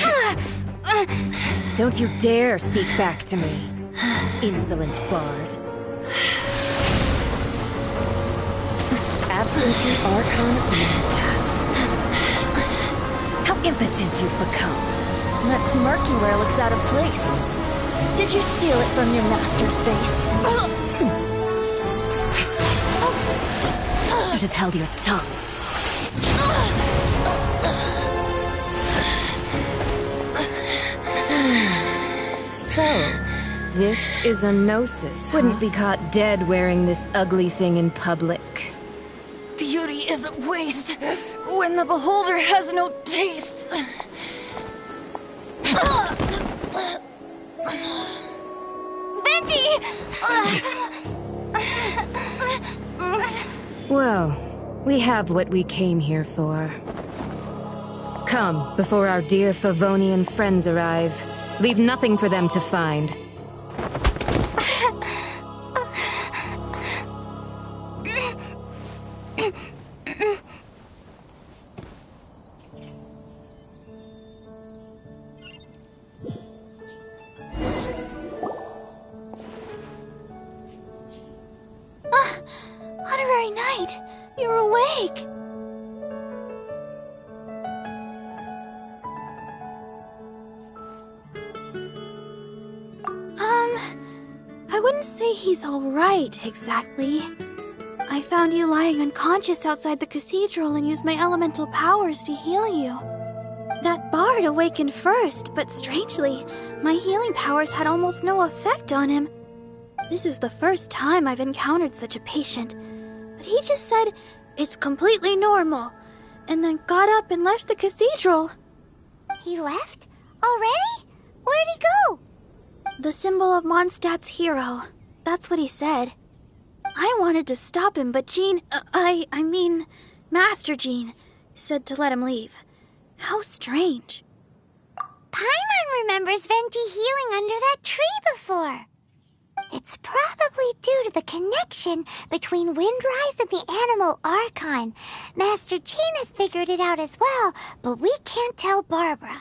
Don't you dare speak back to me, insolent bard. Absentee Archon of Mondstadt. How impotent you've become. That smirk you wear looks out of place. Did you steal it from your master's face? Should have held your tongue. So, this is a gnosis. Wouldn't be caught dead wearing this ugly thing in public. Beauty is a waste when the beholder has no taste. Venti! Well, we have what we came here for. Come, before our dear Favonian friends arrive. Leave nothing for them to find. You're awake! I wouldn't say he's alright, exactly. I found you lying unconscious outside the cathedral and used my elemental powers to heal you. That bard awakened first, but strangely, my healing powers had almost no effect on him. This is the first time I've encountered such a patient, but he just said, "It's completely normal," and then got up and left the cathedral. He left? Already? Where'd he go? The symbol of Mondstadt's hero. That's what he said. I wanted to stop him, but Master Jean, said to let him leave. How strange. Paimon remembers Venti healing under that tree before. It's probably due to the connection between Windrise and the Animo Archon. Master Jean has figured it out as well, but we can't tell Barbara.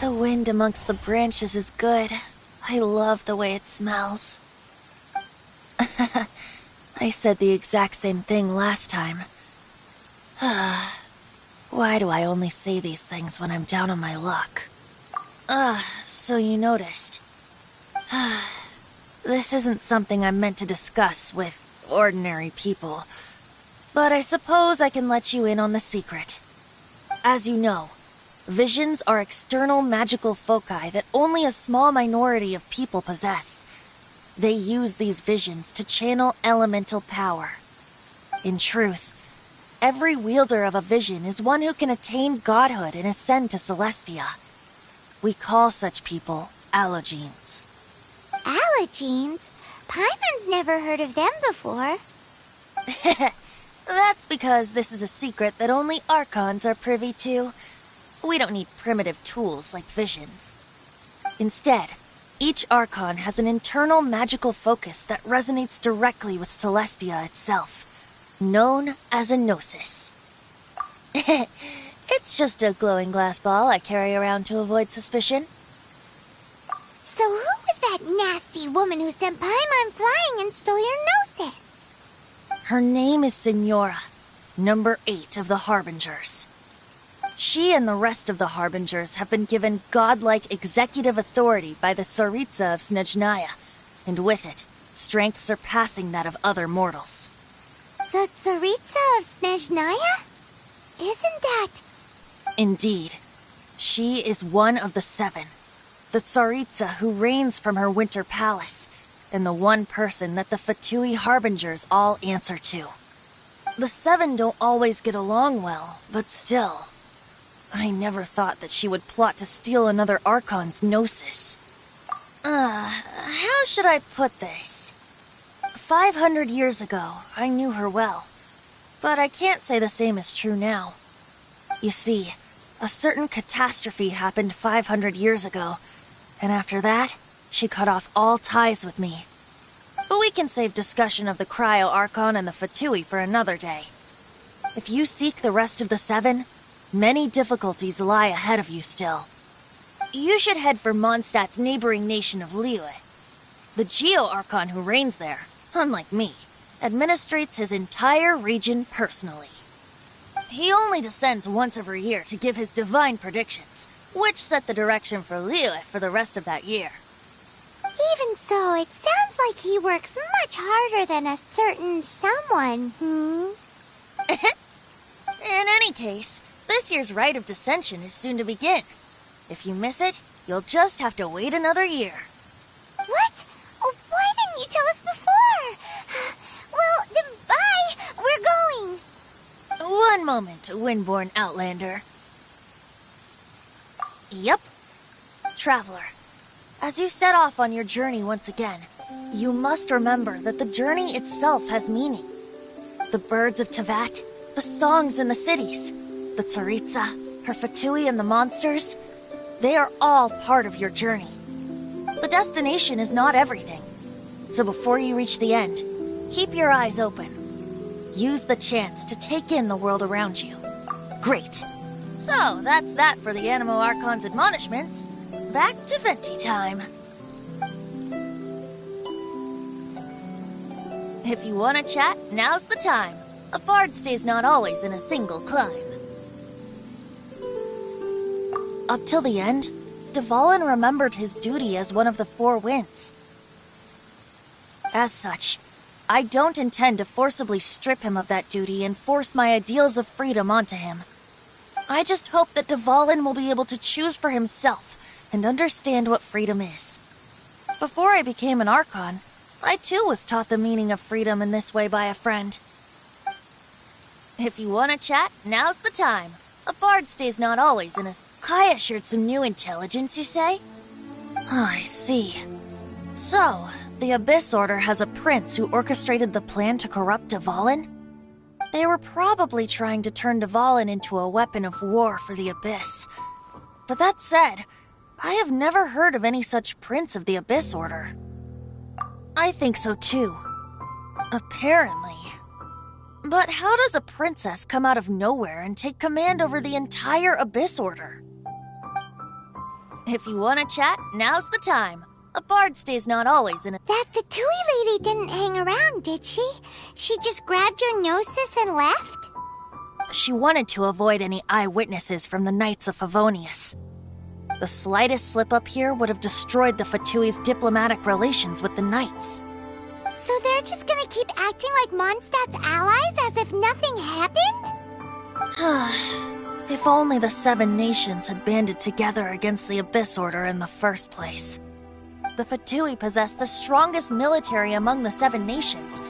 The wind amongst the branches is good. I love the way it smells. I said the exact same thing last time. Why do I only say these things when I'm down on my luck? So you noticed. This isn't something I'm meant to discuss with ordinary people, but I suppose I can let you in on the secret. As you know, visions are external magical foci that only a small minority of people possess. They use these visions to channel elemental power. In truth, every wielder of a vision is one who can attain godhood and ascend to Celestia. We call such people allogenes. Allogenes? Paimon's never heard of them before. That's because this is a secret that only Archons are privy to. We don't need primitive tools like visions. Instead, each Archon has an internal magical focus that resonates directly with Celestia itself, known as a gnosis. It's just a glowing glass ball I carry around to avoid suspicion. So who was that nasty woman who sent Paimon flying and stole your gnosis? Her name is Signora, number 8 of the Harbingers. She and the rest of the Harbingers have been given godlike executive authority by the Tsaritsa of Snezhnaya, and with it, strength surpassing that of other mortals. The Tsaritsa of Snezhnaya? Isn't that... Indeed. She is one of the 7, the Tsaritsa who reigns from her winter palace, and the one person that the Fatui Harbingers all answer to. The Seven don't always get along well, but still. I never thought that she would plot to steal another Archon's Gnosis. How should I put this? 500 years ago, I knew her well. But I can't say the same is true now. You see, a certain catastrophe happened 500 years ago, and after that, she cut off all ties with me. But we can save discussion of the Cryo Archon and the Fatui for another day. If you seek the rest of the Seven, many difficulties lie ahead of you still. You should head for Mondstadt's neighboring nation of Liyue. The Geo-Archon who reigns there, unlike me, administrates his entire region personally. He only descends once every year to give his divine predictions, which set the direction for Liyue for the rest of that year. Even so, it sounds like he works much harder than a certain someone, In any case, this year's Rite of Descension is soon to begin. If you miss it, you'll just have to wait another year. What? Oh, why didn't you tell us before? Well, then bye! We're going! One moment, Windborn Outlander. Yep. Traveler, as you set off on your journey once again, you must remember that the journey itself has meaning. The birds of Tevat, the songs in the cities, the Tsaritsa, her Fatui and the monsters, they are all part of your journey. The destination is not everything. So before you reach the end, keep your eyes open. Use the chance to take in the world around you. Great. So, that's that for the Animo Archon's admonishments. Back to Venti time. If you want to chat, now's the time. A bard stays not always in a single climb. Up till the end, Dvalin remembered his duty as one of the Four Winds. As such, I don't intend to forcibly strip him of that duty and force my ideals of freedom onto him. I just hope that Dvalin will be able to choose for himself and understand what freedom is. Before I became an Archon, I too was taught the meaning of freedom in this way by a friend. If you want to chat, now's the time. A bard stays not always in a... Kaya shared some new intelligence, you say? Oh, I see. So, the Abyss Order has a prince who orchestrated the plan to corrupt Dvalin? They were probably trying to turn Dvalin into a weapon of war for the Abyss. But that said, I have never heard of any such prince of the Abyss Order. I think so too. Apparently. But how does a princess come out of nowhere and take command over the entire Abyss Order? If you want to chat, now's the time. A bard stays not always in a... That Fatui lady didn't hang around, did she? She just grabbed your gnosis and left? She wanted to avoid any eyewitnesses from the Knights of Favonius. The slightest slip-up here would have destroyed the Fatui's diplomatic relations with the Knights. So they're just gonna keep acting like Mondstadt's allies as if nothing happened? If only the Seven Nations had banded together against the Abyss Order in the first place. The Fatui possess the strongest military among the Seven Nations,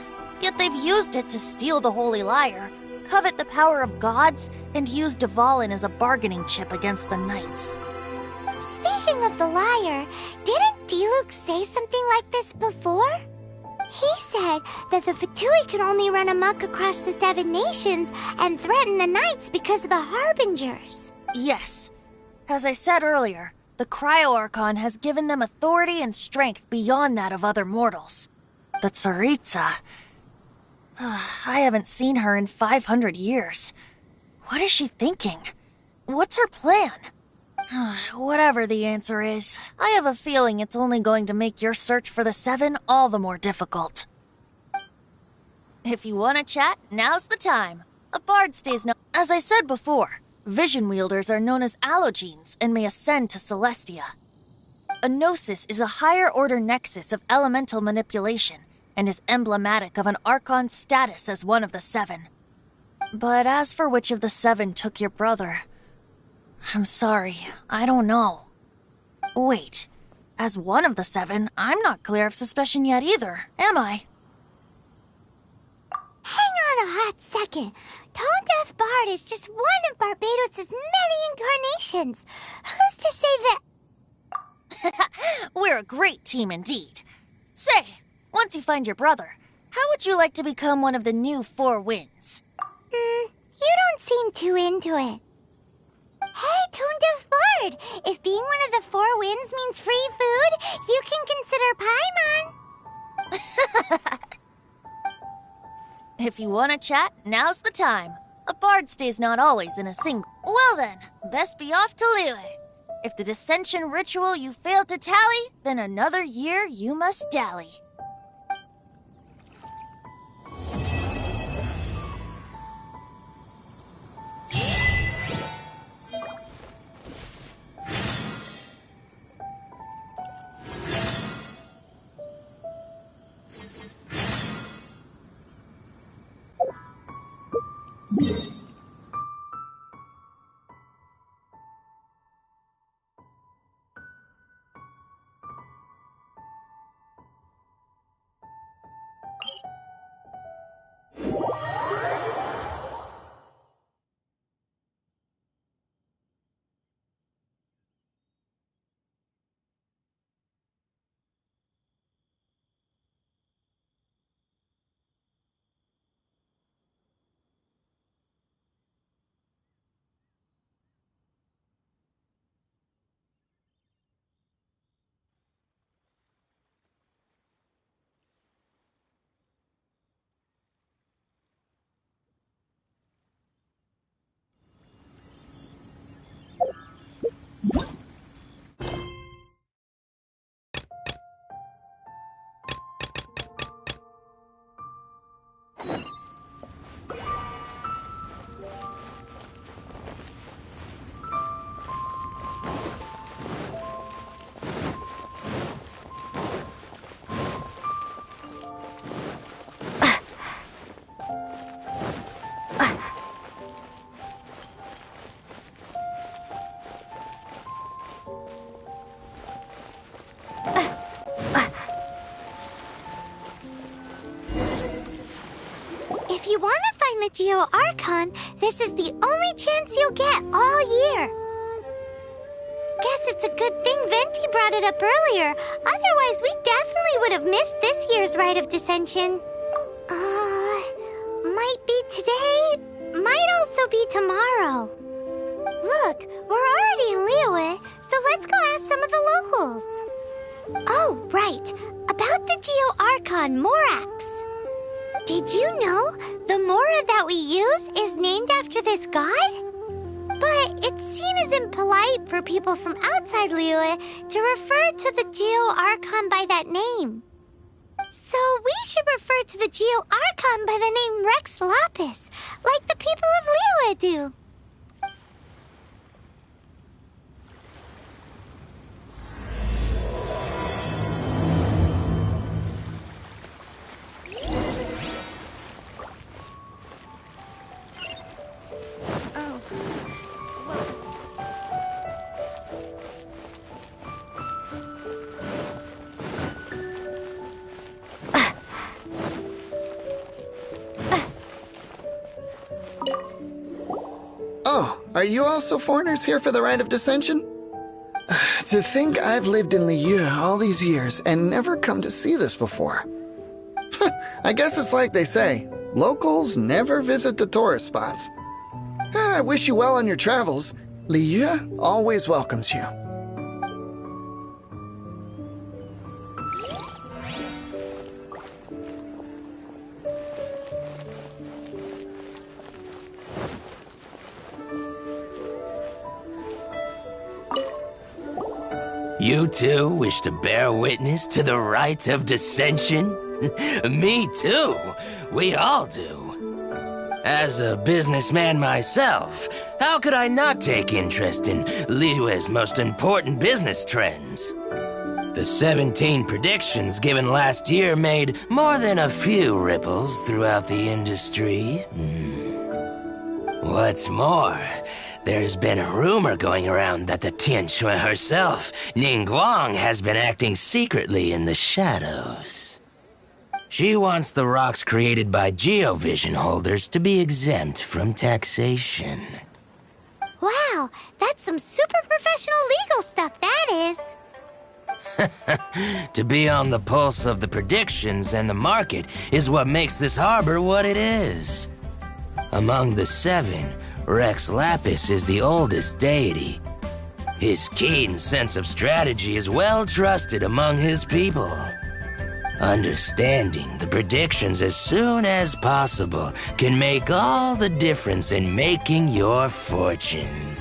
yet they've used it to steal the Holy Lyre, covet the power of gods, and use Dvalin as a bargaining chip against the Knights. Speaking of the lyre, didn't Diluc say something like this before? He said that the Fatui could only run amok across the Seven Nations and threaten the Knights because of the Harbingers. Yes. As I said earlier, the Cryo-Archon has given them authority and strength beyond that of other mortals. The Tsaritsa... I haven't seen her in 500 years. What is she thinking? What's her plan? Whatever the answer is, I have a feeling it's only going to make your search for the Seven all the more difficult. If you want to chat, now's the time. A bard stays no... As I said before, vision wielders are known as allogenes and may ascend to Celestia. A gnosis is a higher-order nexus of elemental manipulation and is emblematic of an Archon's status as one of the Seven. But as for which of the Seven took your brother... I'm sorry, I don't know. Wait, As one of the 7, I'm not clear of suspicion yet either, am I? Hang on a hot second. Tone Deaf Bard is just one of Barbados' many incarnations. Who's to say that... We're a great team indeed. Say, once you find your brother, how would you like to become one of the new 4 Winds? You don't seem too into it. Hey, Tone Deaf Bard! If being one of the 4 Winds means free food, you can consider Paimon. If you want to chat, now's the time. A bard stays not always in a single... Well then, best be off to Liyue. If the dissension ritual you failed to tally, then another year you must dally. If you want to find the Geo Archon, this is the only chance you'll get all year. Guess it's a good thing Venti brought it up earlier. Otherwise, we definitely would have missed this year's Rite of Dissension. Might be today, might also be tomorrow. Look, we're already in Liyue, so let's go ask some of the locals. Oh, right. About the Geo Archon Morax. Did you know the Mora that we use is named after this god? But it's seen as impolite for people from outside Liyue to refer to the Geo Archon by that name. So we should refer to the Geo Archon by the name Rex Lapis, like the people of Liyue do. Oh, are you also foreigners here for the Rite of Dissension? To think I've lived in Liyue all these years and never come to see this before. I guess it's like they say, locals never visit the tourist spots. I wish you well on your travels. Liyue always welcomes you. You too wish to bear witness to the Rite of Dissension? Me too. We all do. As a businessman myself, how could I not take interest in Liyue's most important business trends? The 17 predictions given last year made more than a few ripples throughout the industry. What's more, there's been a rumor going around that the Tianshui herself, Ningguang, has been acting secretly in the shadows. She wants the rocks created by Geovision holders to be exempt from taxation. Wow, that's some super professional legal stuff, that is. To be on the pulse of the predictions and the market is what makes this harbor what it is. Among the seven, Rex Lapis is the oldest deity. His keen sense of strategy is well trusted among his people. Understanding the predictions as soon as possible can make all the difference in making your fortune.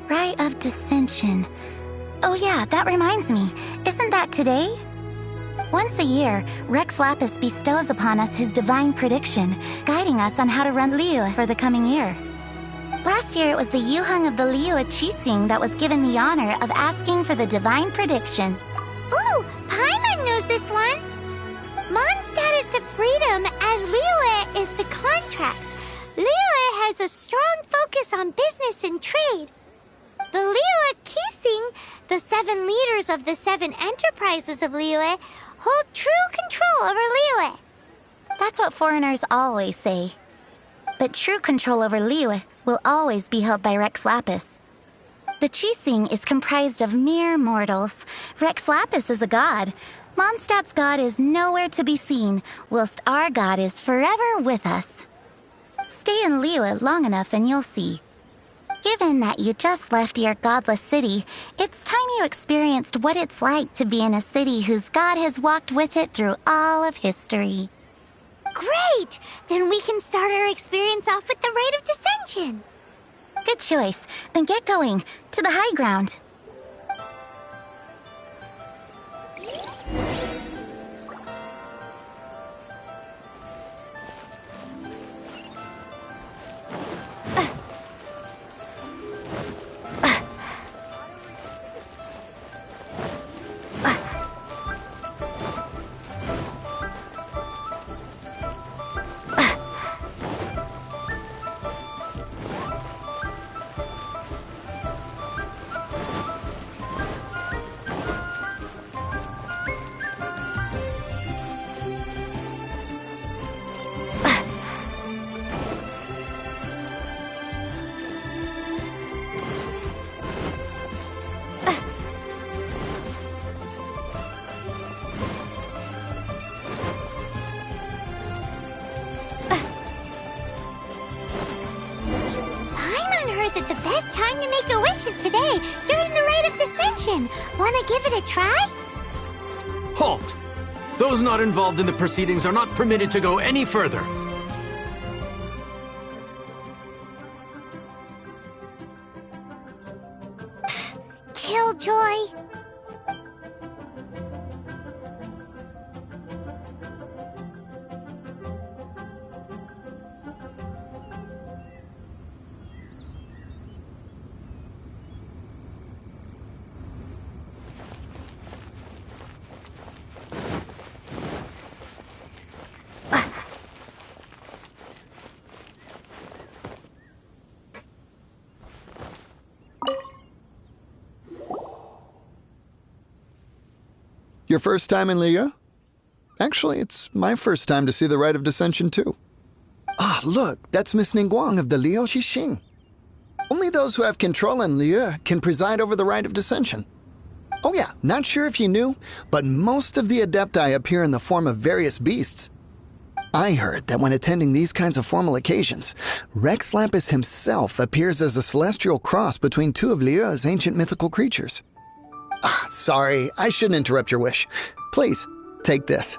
Rite of Dissension. Oh yeah, that reminds me. Isn't that today? Once a year, Rex Lapis bestows upon us his divine prediction, guiding us on how to run Liyue for the coming year. Last year, it was the Yuheng of the Liyue Qixing that was given the honor of asking for the divine prediction. Ooh, Paimon knows this one! Mondstadt is to freedom as Liyue is to contracts. Liyue has a strong focus on business and trade. The Liyue Qixing, the 7 leaders of the 7 enterprises of Liyue, hold true control over Liyue. That's what foreigners always say. But true control over Liyue will always be held by Rex Lapis. The Qixing is comprised of mere mortals. Rex Lapis is a god. Mondstadt's god is nowhere to be seen, whilst our god is forever with us. Stay in Liyue long enough and you'll see. Given that you just left your godless city, it's time you experienced what it's like to be in a city whose god has walked with it through all of history. Great! Then we can start our experience off with the Rite of Dissension. Good choice. Then get going. To the high ground. That the best time to make a wish is today, during the Rite of Dissension. Wanna give it a try? Halt! Those not involved in the proceedings are not permitted to go any further. Killjoy. Your first time in Liyue? Actually, it's my first time to see the Rite of Dissension, too. Ah, look, that's Miss Ningguang of the Liyue Qixing. Only those who have control in Liyue can preside over the Rite of Dissension. Oh yeah, not sure if you knew, but most of the Adepti appear in the form of various beasts. I heard that when attending these kinds of formal occasions, Rex Lapis himself appears as a celestial cross between 2 of Liyue's ancient mythical creatures. Ah, sorry, I shouldn't interrupt your wish. Please, take this.